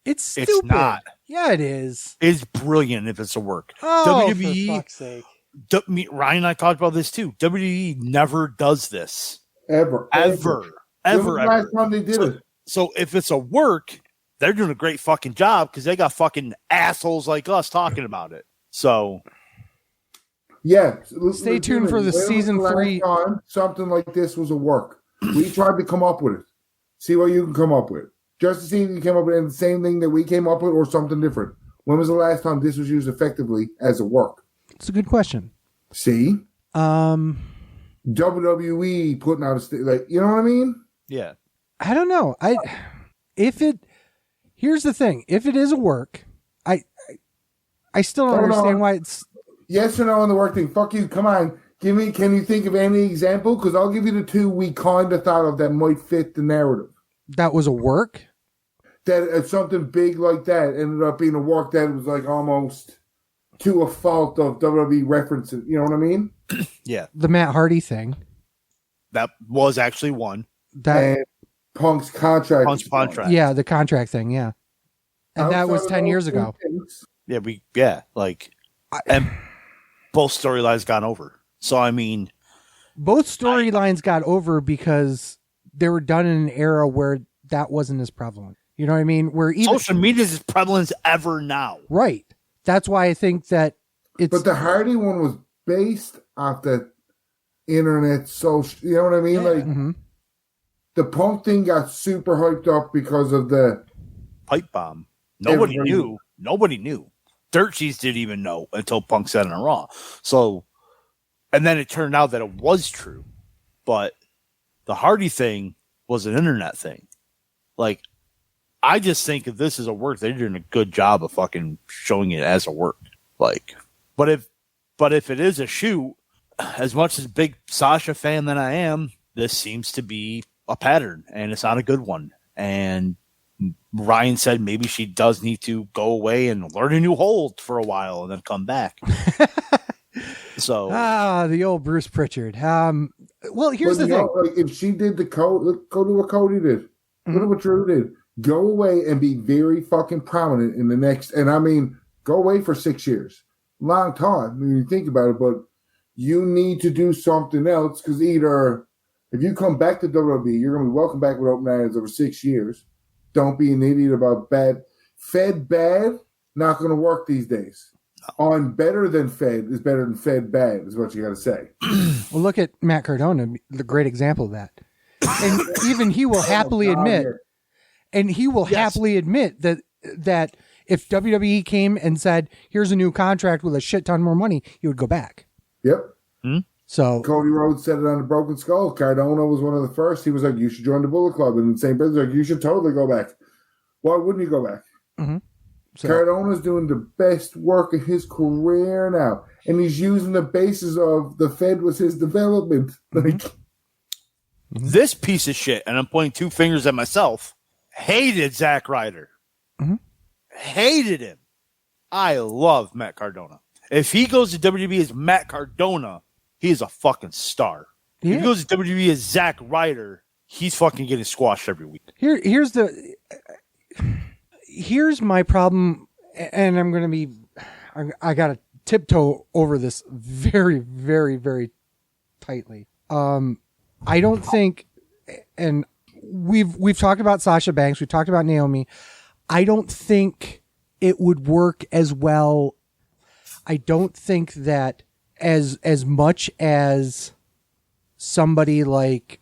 It's stupid. It's not. Yeah, it is. It's brilliant if it's a work. Oh, WWE, for fuck's sake. Ryan and I talked about this too. WWE never does this. Ever. When was the last time they did it? So if it's a work, they're doing a great fucking job, because they got fucking assholes like us talking about it. So... Yeah. Stay tuned for the season 3. Time something like this was a work. We tried to come up with it. See what you can come up with. Just to see if you came up with the same thing that we came up with or something different. When was the last time this was used effectively as a work? It's a good question. See? WWE putting out you know what I mean? Yeah. I don't know. Here's the thing. If it is a work, I still don't understand why it's... Yes or no on the work thing? Fuck you. Come on. Can you think of any example? Because I'll give you the 2 we kind of thought of that might fit the narrative. That was a work? That something big like that ended up being a work that was like almost to a fault of WWE references. You know what I mean? Yeah. The Matt Hardy thing. That was actually one. And Punk's contract. Yeah, the contract thing, yeah. And that was 10 years ago. And both storylines got over. So, I mean... Both storylines got over because they were done in an era where that wasn't as prevalent. You know what I mean? Where even social media is as prevalent as ever now. Right. That's why I think that it's... But the Hardy one was based off the internet social... You know what I mean? Yeah. The Punk thing got super hyped up because of the... Pipe bomb. Nobody knew. Dirt Sheets didn't even know until Punk said it on Raw. So, and then it turned out that it was true. But the Hardy thing was an internet thing. I just think if this is a work, they're doing a good job of fucking showing it as a work. But if it is a shoot, as much as a big Sasha fan that I am, this seems to be a pattern, and it's not a good one. And Ryan said maybe she does need to go away and learn a new hold for a while and then come back. So the old Bruce Pritchard. Well, here's the thing. If she did go to what Cody did. Mm-hmm. Go to what Drew did. Go away and be very fucking prominent in the next. And I mean, go away for 6 years. Long time when you think about it, but you need to do something else, because either if you come back to WWE, you're going to be welcome back with open arms over 6 years. Don't be an idiot about bad. Fed bad, not going to work these days. On better than fed is better than fed bad, is what you got to say. Well, look at Matt Cardona, the great example of that. And even he will happily admit, that if WWE came and said, here's a new contract with a shit ton more money, he would go back. Yep. Hmm? So Cody Rhodes said it on the Broken Skull. Cardona was one of the first. He was like, "You should join the Bullet Club." And St. Brendan's like, "You should totally go back." Why wouldn't you go back? Mhm. So- Cardona's doing the best work of his career now, and he's using the basis of the Fed was his development. Like, This piece of shit, and I'm pointing two fingers at myself, hated Zack Ryder. Mhm. Hated him. I love Matt Cardona. If he goes to WWE as Matt Cardona, he is a fucking star. Yeah. If he goes to WWE as Zack Ryder, he's fucking getting squashed every week. Here's my problem, and I'm going to be, I got to tiptoe over this very, very, very tightly. I don't think, and we've talked about Sasha Banks, we've talked about Naomi. I don't think it would work as well. I don't think that as much as somebody like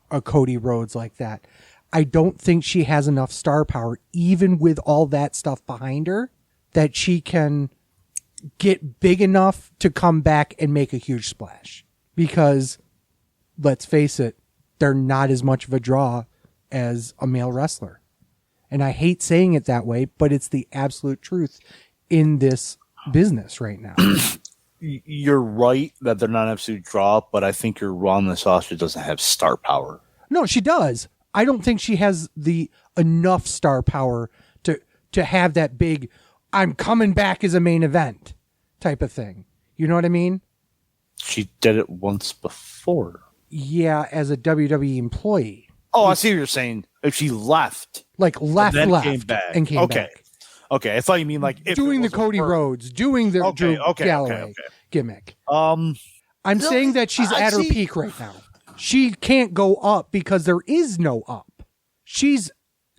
a Cody Rhodes like that, I don't think she has enough star power, even with all that stuff behind her, that she can get big enough to come back and make a huge splash. Because, let's face it, they're not as much of a draw as a male wrestler. And I hate saying it that way, but it's the absolute truth in this business right now. You're right that they're not an absolute draw, but I think you're wrong that Sasha doesn't have star power. No, she does. I don't think she has the enough star power to have that big, I'm coming back as a main event type of thing. You know what I mean? She did it once before. Yeah, as a WWE employee. Oh, I see what you're saying. If she left. Like left, and then came back. Okay, I thought you mean like if doing the Cody Rhodes, doing the Drew Galloway gimmick. I'm saying that she's at her peak right now. She can't go up because there is no up. She's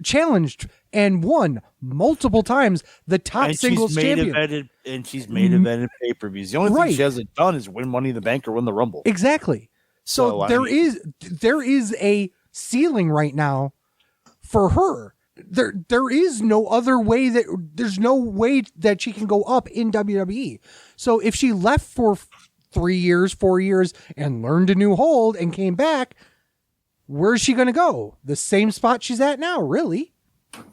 challenged and won multiple times the top singles champion. She's made evented pay-per-views. The only thing she hasn't done is win Money in the Bank or win the Rumble. Exactly. So there is a ceiling right now for her. There is no other way there's no way that she can go up in WWE. So if she left for 3 years, 4 years and learned a new hold and came back, where's she going to go? The same spot she's at now, really.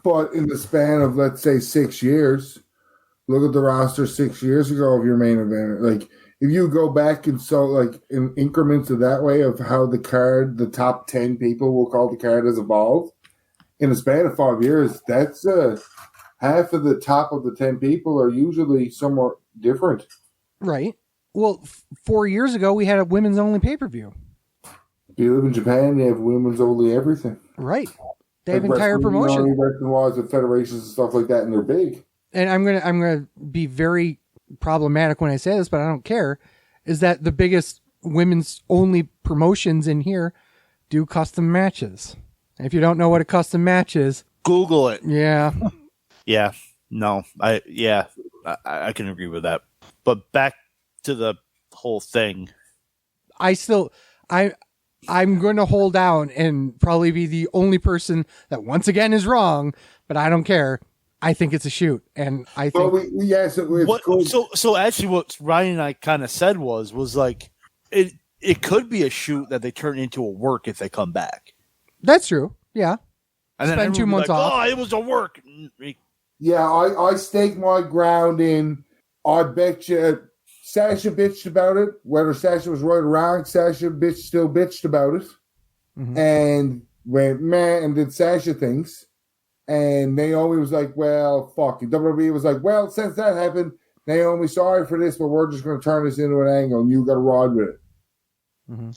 But in the span of, let's say, 6 years, look at the roster 6 years ago of your main event. Like, if you go back and in increments of that way of how the top 10 people, we'll call the card, has evolved, in the span of 5 years, that's half of the top of the 10 people are usually somewhat different. Right. Well, 4 years ago, we had a women's only pay-per-view. If you live in Japan, they have women's only everything. Right. They have entire promotion. Wrestling laws and federations and stuff like that, and they're big. And I'm gonna be very problematic when I say this, but I don't care. Is that the biggest women's only promotions in here do custom matches? And if you don't know what a custom match is, Google it. Yeah. Yeah. No. I can agree with that. But back to the whole thing. I'm going to hold out and probably be the only person that once again is wrong, but I don't care. I think it's a shoot, and I think. So actually, what Ryan and I kind of said was like it could be a shoot that they turn into a work if they come back. That's true. Yeah. And then spend 2 months off. Oh, it was a work. Yeah, I stake my ground in. I bet you Sasha bitched about it. Whether Sasha was right or wrong, Sasha still bitched about it. Mm-hmm. And went meh and did Sasha things. And Naomi was like, well, fuck it. WWE was like, well, since that happened, Naomi, sorry for this, but we're just going to turn this into an angle and you got to ride with it. Mm-hmm.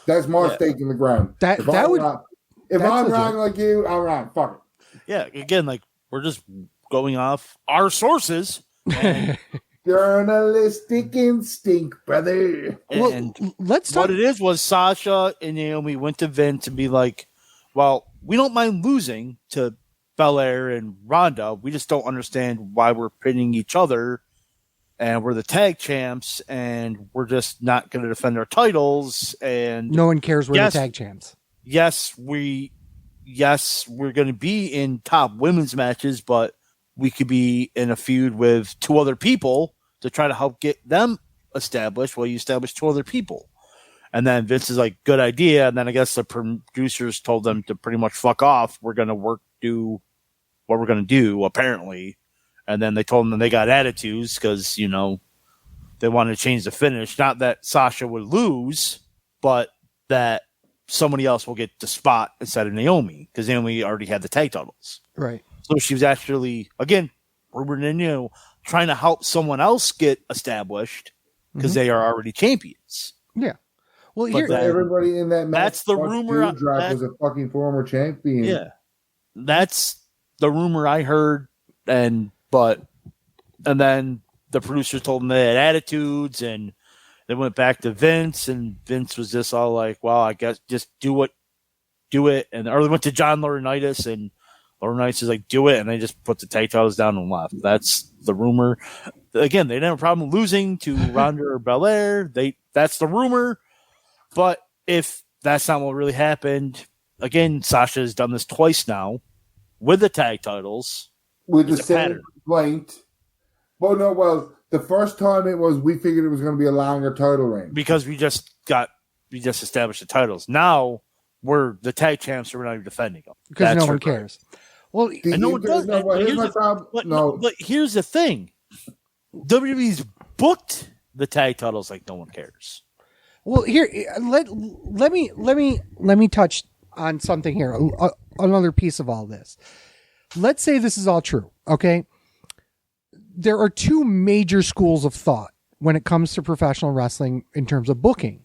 That's my stake in the ground. If I'm wrong like you, I'm wrong. Fuck it. Yeah, again, like we're just going off our sources. And journalistic instinct, brother. And let's talk. What it was Sasha and Naomi went to Vince and be like, well, we don't mind losing to Belair and Ronda. We just don't understand why we're pinning each other. And we're the tag champs, and we're just not going to defend our titles. And no one cares we're the tag champs. Yes, we're going to be in top women's matches, but we could be in a feud with two other people to try to help get them established while you establish two other people. And then Vince is like, good idea. And then I guess the producers told them to pretty much fuck off. We're going to do what we're going to do, apparently. And then they told them they got attitudes because, you know, they wanted to change the finish. Not that Sasha would lose, but that somebody else will get the spot instead of Naomi, because Naomi already had the tag titles. Right. So she was actually, again, rumored and new, trying to help someone else get established because they are already champions. Yeah. Well, But here, that- Everybody in that match, That's the rumor. Drop was a fucking former champion. Yeah, that's the rumor I heard, and then the producers told them they had attitudes, and they went back to Vince, and Vince was just all like, "Well, I guess just do it," and or they went to John Laurinaitis, and Laurinaitis is like, "Do it," and they just put the tag titles down and left. That's the rumor. Again, they didn't have a problem losing to Ronda or Belair. That's the rumor. But if that's not what really happened, again, Sasha has done this twice now with the tag titles. With the It's a same pattern. complaint. Well, the first time we figured it was going to be a longer title reign. Because we just established the titles. Now we're the tag champs, so we're not even defending them. because That's no one your- cares. Well, And no one does. No, well, And here's my here's problem. But here's the thing: WWE's booked the tag titles like no one cares. well, here let me touch on something here. Another piece of all this. Let's say this is all true. Okay, there are two major schools of thought when it comes to professional wrestling in terms of booking.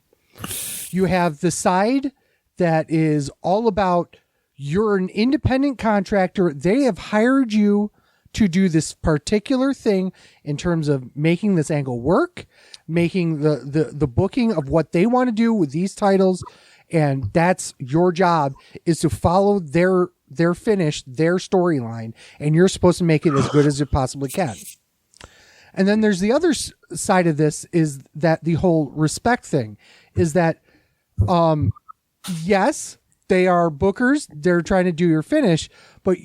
You have the side that is all about you're an independent contractor. They have hired you to do this particular thing in terms of making this angle work, making the booking of what they want to do with these titles. And that's your job, is to follow their finish, their storyline. And you're supposed to make it as good as you possibly can. And then there's the other side of this, is that the whole respect thing is that, yes, they are bookers. They're trying to do your finish, but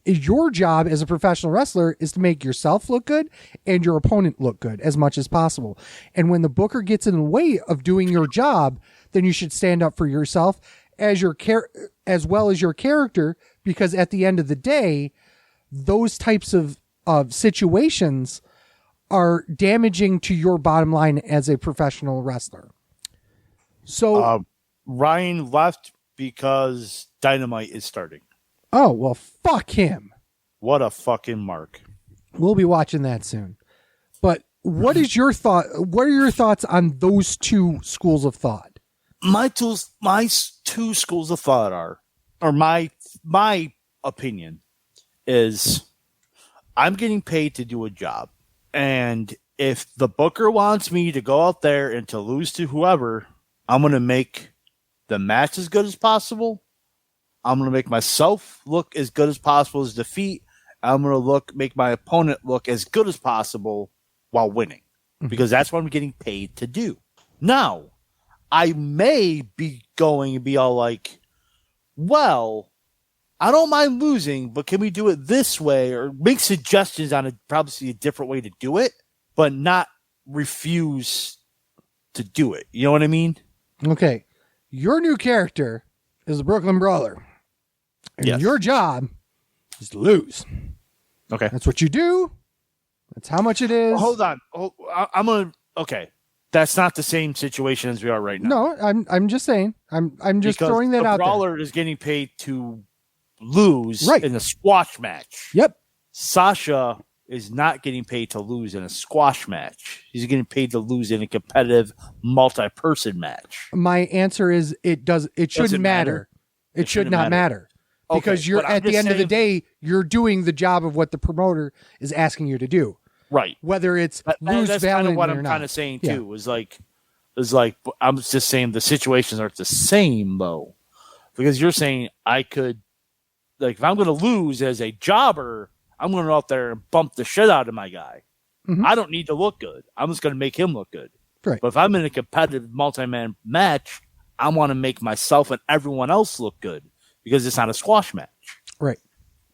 your job as a professional wrestler is to make yourself look good and your opponent look good as much as possible. And when the booker gets in the way of doing your job, then you should stand up for yourself as as well as your character, because at the end of the day, those types of situations are damaging to your bottom line as a professional wrestler. So, Ryan left because Dynamite is starting. oh, well, fuck him. What a fucking mark. We'll be watching that soon. But what is your thought? What are your thoughts on those two schools of thought? My two schools of thought are, or my opinion is, I'm getting paid to do a job. And if the booker wants me to go out there and to lose to whoever, I'm going to make the match as good as possible. I'm going to make myself look as good as possible as defeat. I'm going to make my opponent look as good as possible while winning, because that's what I'm getting paid to do. Now, I may be going and be all like, well, I don't mind losing, but can we do it this way, or make suggestions on probably a different way to do it, but not refuse to do it. You know what I mean? Okay. Your new character is the Brooklyn Brawler. And Yes. your job is to lose. Okay. That's what you do. That's how much it is. Hold on. I'm going to, okay. That's not the same situation as we are right now. No, I'm just saying. I'm just Because throwing that the out there. Brawler is getting paid to lose Right. in a squash match. Yep. Sasha is not getting paid to lose in a squash match. He's getting paid to lose in a competitive multi-person match. My answer is it shouldn't matter. It should shouldn't not matter. Okay, Because you're but I'm at the just end of the saying- day, you're doing the job of what the promoter is asking you to do. Right. Whether it's lose That's kind of valiantly what or I'm not. kind of saying Yeah. too. Is like I'm just saying the situations aren't the same though, because you're saying I could, like, if I'm going to lose as a jobber, I'm going to go out there and bump the shit out of my guy. Mhm. I don't need to look good. I'm just going to make him look good. Right. But if I'm in a competitive multi-man match, I want to make myself and everyone else look good, because it's not a squash match. Right.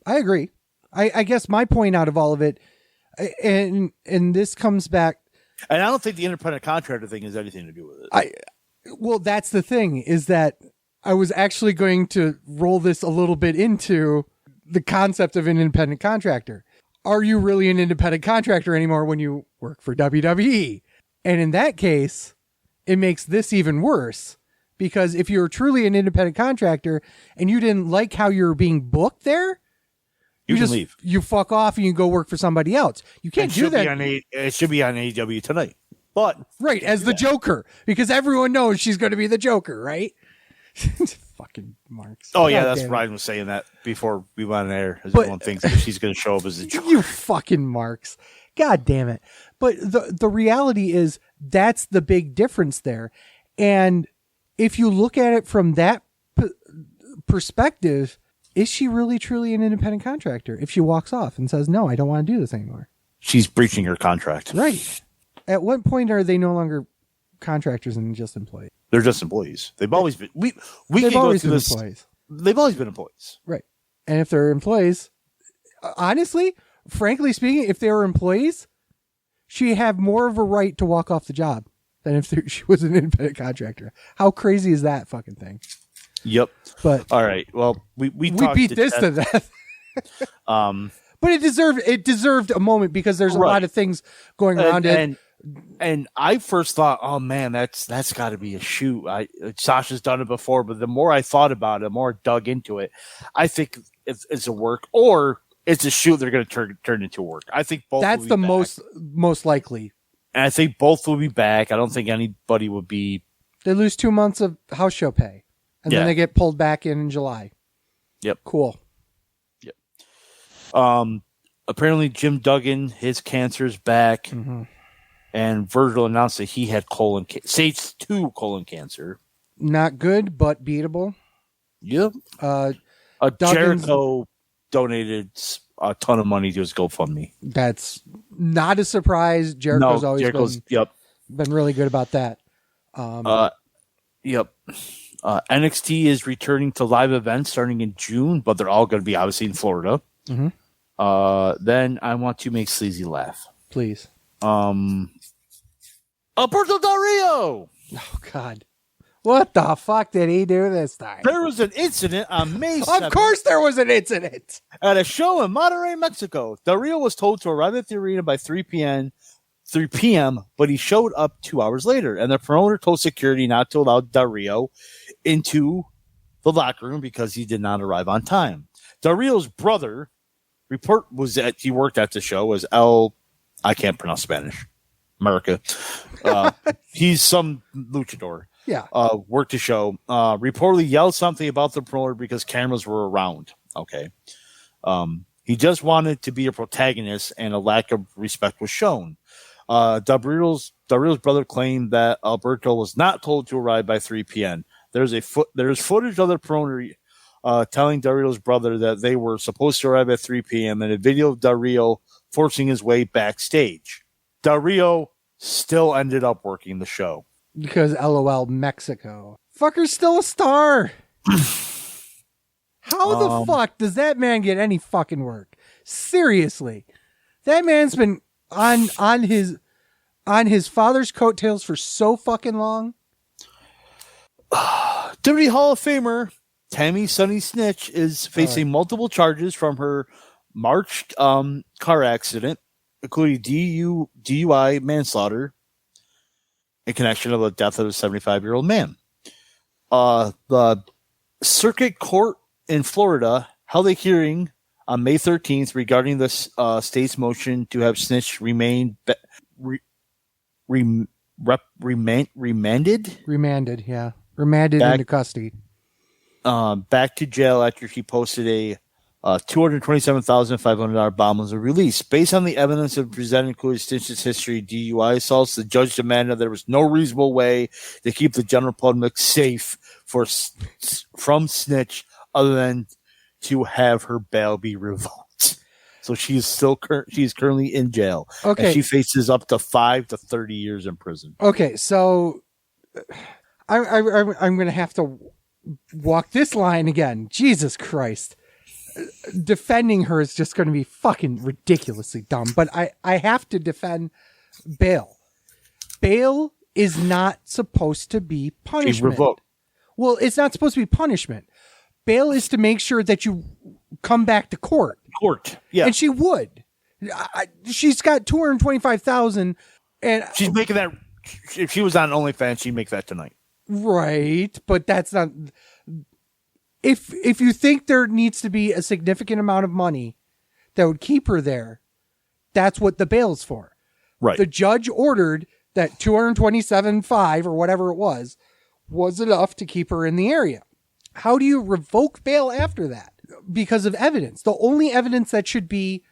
I agree. I guess my point out of all of it, and this comes back. And I don't think the independent contractor thing has anything to do with it. Well, that's the thing, is that I was actually going to roll this a little bit into the concept of an independent contractor. Are you really an independent contractor anymore when you work for WWE? And in that case, it makes this even worse, because if you're truly an independent contractor and you didn't like how you're being booked there, you can just leave. You fuck off and you go work for somebody else. You can't do that. It should be on AEW tonight. But right, as the Joker, because everyone knows she's going to be the Joker, right? Fucking Marks. Oh yeah, God that's damn it. Ryan was saying that before we went on air. But- Everyone thinks that she's going to show up as a Joker. You fucking Marks. God damn it. But the reality is that's the big difference there. And if you look at it from that perspective, is she really truly an independent contractor if she walks off and says, no, I don't want to do this anymore? She's breaching her contract. Right. At what point are they no longer contractors and just employees? They're just employees. They've always been. We They've can go always through been this. employees. They've always been employees. Right. And if they're employees, honestly, frankly speaking, if they were employees, she'd have more of a right to walk off the job than if she was an independent contractor. How crazy is that fucking thing? Yep. But all right. Well, we beat this to death. But it deserved a moment because there's a lot of things going around it. And I first thought, oh man, that's got to be a shoot. Sasha's done it before, but the more I thought about it, the more I dug into it, I think it's a work or it's a shoot. They're going to turn into work. I think both. That's the most likely. And I think both will be back. I don't think anybody would be. They lose 2 months of house show pay, and then they get pulled back in July. Yep. Cool. Yep. Apparently Jim Duggan, his cancer's back. Mm-hmm. And Virgil announced that he had stage 2 colon cancer. Not good, but beatable. Yep. Jericho donated a ton of money to his GoFundMe. That's not a surprise. Jericho's always been really good about that. Yep. NXT is returning to live events starting in June, but they're all going to be obviously in Florida. Mm-hmm. Then I want to make Sleazy laugh. Please. Alberto Del Rio. Oh God. What the fuck did he do this time? There was an incident on May 7th. Of course there was an incident. At a show in Monterrey, Mexico. Del Rio was told to arrive at the arena by 3 p.m., but he showed up 2 hours later, and the promoter told security not to allow Del Rio into the locker room because he did not arrive on time. Del Rio's brother was that he worked at the show as I can't pronounce Spanish. America. He's some luchador. Yeah. Worked the show. Reportedly yelled something about the promoter because cameras were around. Okay. He just wanted to be a protagonist and a lack of respect was shown. Del Rio's brother claimed that Alberto was not told to arrive by 3 p.m. There's footage of the promoter telling Del Rio's brother that they were supposed to arrive at 3 p.m. and a video of Del Rio forcing his way backstage. Del Rio still ended up working the show. Because LOL Mexico. Fucker's still a star. How the fuck does that man get any fucking work? Seriously. That man's been on his father's coattails for so fucking long. WWE Hall of Famer Tammy Sunny Snitch is facing multiple charges from her March car accident, including DUI manslaughter in connection of the death of a 75-year-old man. The circuit court in Florida held a hearing on May 13th regarding the state's motion to have Snitch remanded. Remanded, yeah. Remanded into custody. Back to jail after she posted a $227,500 bond was released. Based on the evidence presented, including Snitch's history, DUI assaults, the judge demanded there was no reasonable way to keep the general public safe from Snitch other than to have her bail be revoked. So she's currently in jail. Okay, and she faces up to 5 to 30 years in prison. Okay, so I'm going to have to walk this line again. Jesus Christ. Defending her is just going to be fucking ridiculously dumb, but I have to defend bail. Bail is not supposed to be She's punishment. revoked. Well, it's not supposed to be punishment. Bail is to make sure that you come back to court. Yeah. And she would. She's got $225,000, and She's making that. If she was on OnlyFans, she'd make that tonight. right, but that's not. If you think there needs to be a significant amount of money that would keep her there, that's what the bail's for. Right. The judge ordered that 227.5 or whatever it was enough to keep her in the area. How do you revoke bail after that? Because of evidence. The only evidence that should be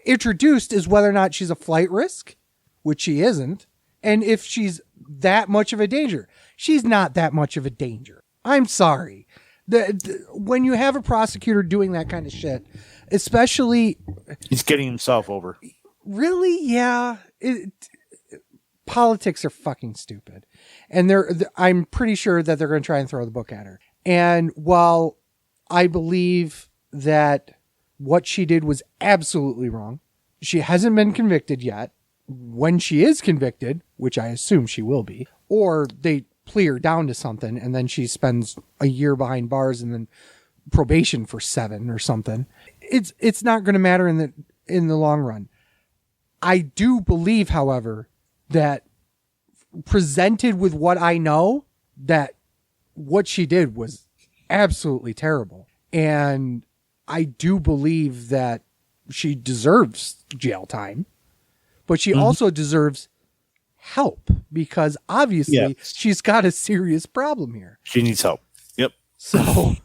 introduced is whether or not she's a flight risk, which she isn't, and if she's that much of a danger. She's not that much of a danger. I'm sorry. When you have a prosecutor doing that kind of shit, especially... He's getting himself over. Really? Yeah. Politics are fucking stupid. And I'm pretty sure that they're going to try and throw the book at her. And while I believe that what she did was absolutely wrong, she hasn't been convicted yet. When she is convicted, which I assume she will be, or they plea her down to something and then she spends a year behind bars and then probation for 7 or something, it's not going to matter in the long run. I do believe, however, that presented with what I know, that what she did was absolutely terrible. And I do believe that she deserves jail time, but she also deserves help because obviously she's got a serious problem here. She needs help. Yep. So,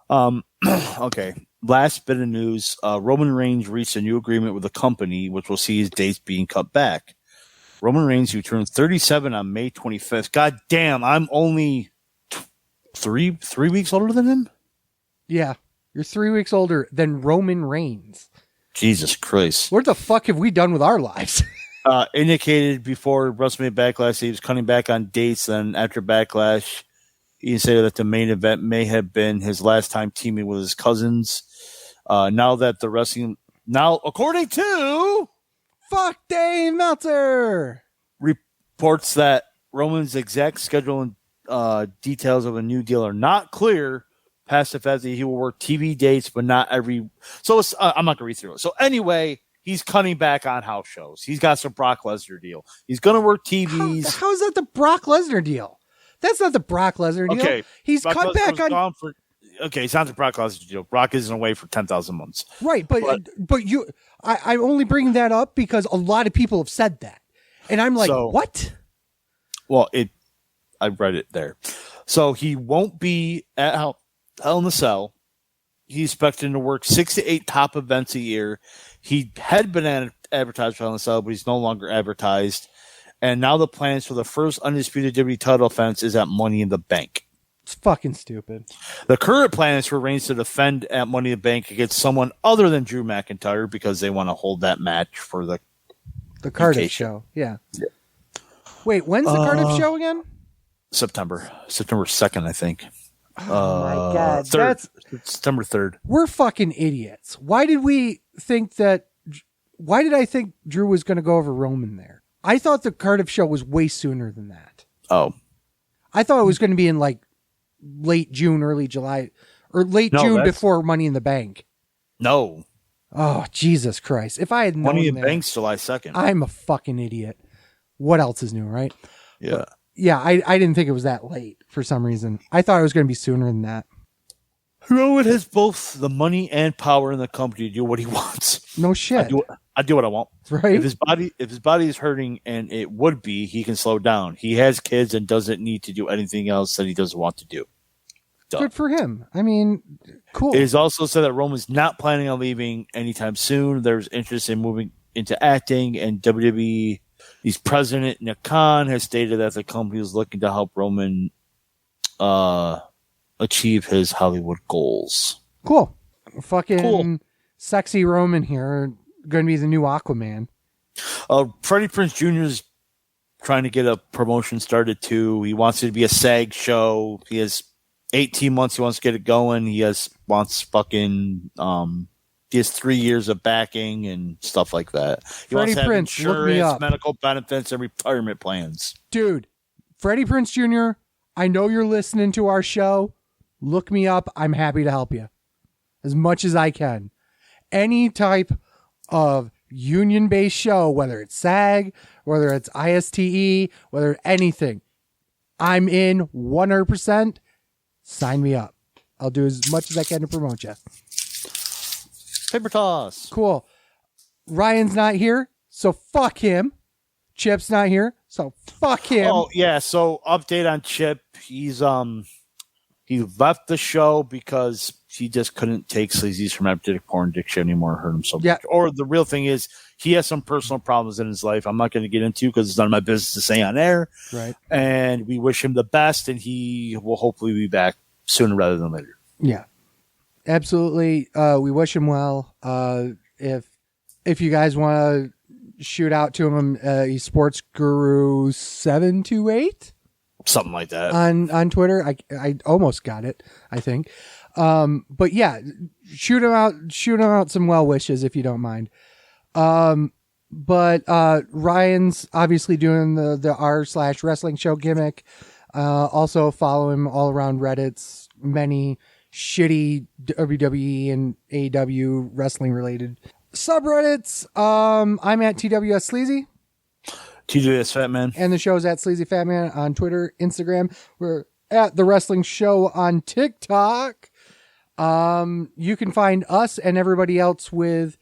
okay. Last bit of news. Roman Reigns reached a new agreement with the company, which will see his dates being cut back. Roman Reigns, who turned 37 on May 25th. God damn, I'm only three weeks older than him? yeah, you're 3 weeks older than Roman Reigns. Jesus Christ. What the fuck have we done with our lives? Indicated before WrestleMania Backlash he was cutting back on dates. Then after Backlash, he said that the main event may have been his last time teaming with his cousins. Now, according to Fuck Dave Meltzer. reports that Roman's exact schedule and details of a new deal are not clear, past the fact that he will work TV dates, but not every. So I'm not going to read through it. So anyway, he's cutting back on house shows. He's got some Brock Lesnar deal. He's going to work TVs. How is that the Brock Lesnar deal? That's not the Brock Lesnar deal. Okay, He's Brock cut Lesnar back on. Okay, it's not the Brock Lesnar deal. Brock isn't away for 10,000 months. Right, but I'm only bringing that up because a lot of people have said that, and I'm like, what? Well, I read it there. So he won't be at Hell in the Cell. He's expecting to work 6 to 8 top events a year. He had been advertised for Hell in the Cell, but he's no longer advertised. And now the plans for the first undisputed WWE title defense is at Money in the Bank. It's fucking stupid. The current plan is for Reigns to defend at Money in the Bank against someone other than Drew McIntyre because they want to hold that match for the Cardiff show. Yeah. Wait, when's the Cardiff show again? September 2nd, I think. Oh my god, 3rd. September 3rd. We're fucking idiots. Why did I think Drew was going to go over Roman there? I thought the Cardiff show was way sooner than that. Oh. I thought it was going to be in like late June, early July, or June before Money in the Bank. No. Oh, Jesus Christ. If I had known Money in that, Bank's July 2nd. I'm a fucking idiot. What else is new, right? Yeah. But, yeah, I didn't think it was that late for some reason. I thought it was going to be sooner than that. Rowan has both the money and power in the company to do what he wants. No shit. I do what I want. Right? If his body is hurting, and it would be, he can slow down. He has kids and doesn't need to do anything else that he doesn't want to do. Good for him. I mean, cool. It is also said that Roman's not planning on leaving anytime soon. There's interest in moving into acting, and WWE's president, Nick Khan, has stated that the company is looking to help Roman achieve his Hollywood goals. Cool. Sexy Roman here, going to be the new Aquaman. Freddie Prinze Jr. is trying to get a promotion started too. He wants it to be a SAG show. He has 18 months. He wants to get it going. Wants fucking He has 3 years of backing and stuff like that. He Freddie wants to have Prinze, look me insurance, up. medical benefits, and retirement plans. Dude, Freddie Prinze Jr., I know you're listening to our show. Look me up. I'm happy to help you as much as I can. Any type of union-based show, whether it's SAG, whether it's ISTE, whether anything, I'm in 100%. Sign me up. I'll do as much as I can to promote you. Paper toss. Cool. Ryan's not here, so fuck him. Chip's not here, so fuck him. Oh yeah. So update on Chip. He left the show because he just couldn't take Sleazy's hermaphroditic porn addiction anymore. Hurt him so much. Yeah. Or the real thing is he has some personal problems in his life. I'm not going to get into because it's none of my business to say on air. Right. And we wish him the best, and he will hopefully be back sooner rather than later. Yeah. Absolutely. We wish him well. If you guys want to shoot out to him, he's Sports Guru 728 Something like that. on Twitter. I almost got it, I think. But yeah, shoot him out some well wishes if you don't mind. But Ryan's obviously doing the r/wrestling show gimmick. Also follow him all around Reddit's many shitty WWE and AEW wrestling related subreddits. I'm at TWS Sleazy. TJS Fat Man. And the show's at Sleazy Fat Man on Twitter, Instagram. We're at The Wrestling Show on TikTok. You can find us and everybody else with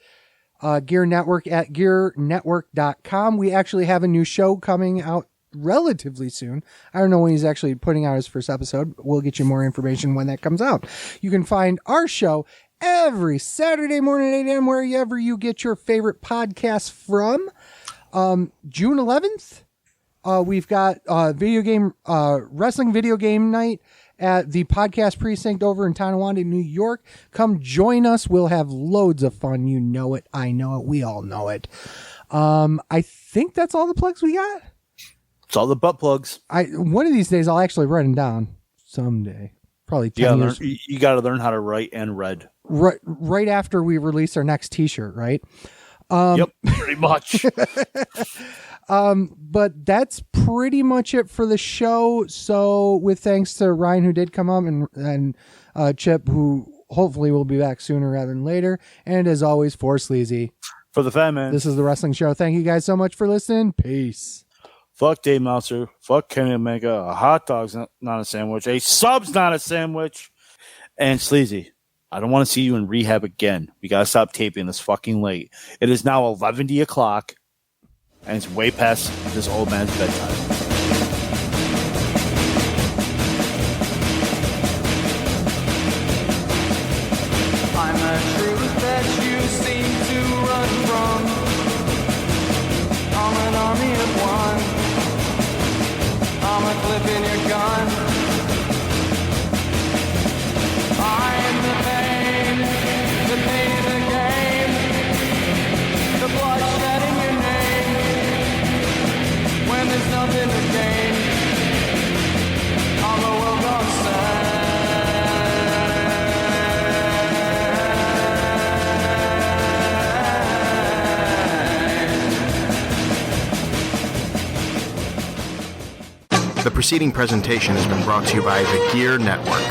Gear Network at gearnetwork.com. We actually have a new show coming out relatively soon. I don't know when he's actually putting out his first episode. We'll get you more information when that comes out. You can find our show every Saturday morning at 8 a.m. wherever you get your favorite podcasts from. June 11th, we've got wrestling video game night at the Podcast Precinct over in Tonawanda, New York. Come join us. We'll have loads of fun. You know it. I know it. We all know it. I think that's all the plugs we got. It's all the butt plugs. One of these days I'll actually write them down someday. Probably 10 years. You got to learn how to write and read. Right after we release our next t-shirt, right? Yep, pretty much. But that's pretty much it for the show. So with thanks to Ryan, who did come up, and Chip, who hopefully will be back sooner rather than later. And as always, for Sleazy. For the Fat Man. This is The Wrestling Show. Thank you guys so much for listening. Peace. Fuck Dave Mouser. Fuck Kenny Omega. A hot dog's not a sandwich. A sub's not a sandwich. And Sleazy, I don't want to see you in rehab again. We got to stop taping this fucking late. It is now 11 o'clock, and it's way past this old man's bedtime. I'm the truth that you seem to run from. I'm an army of one. I'm a clip in your gun. I am the pain of the game. The bloodshed in your name. When there's nothing to gain, all the world gonna say. The preceding presentation has been brought to you by the Gear Network.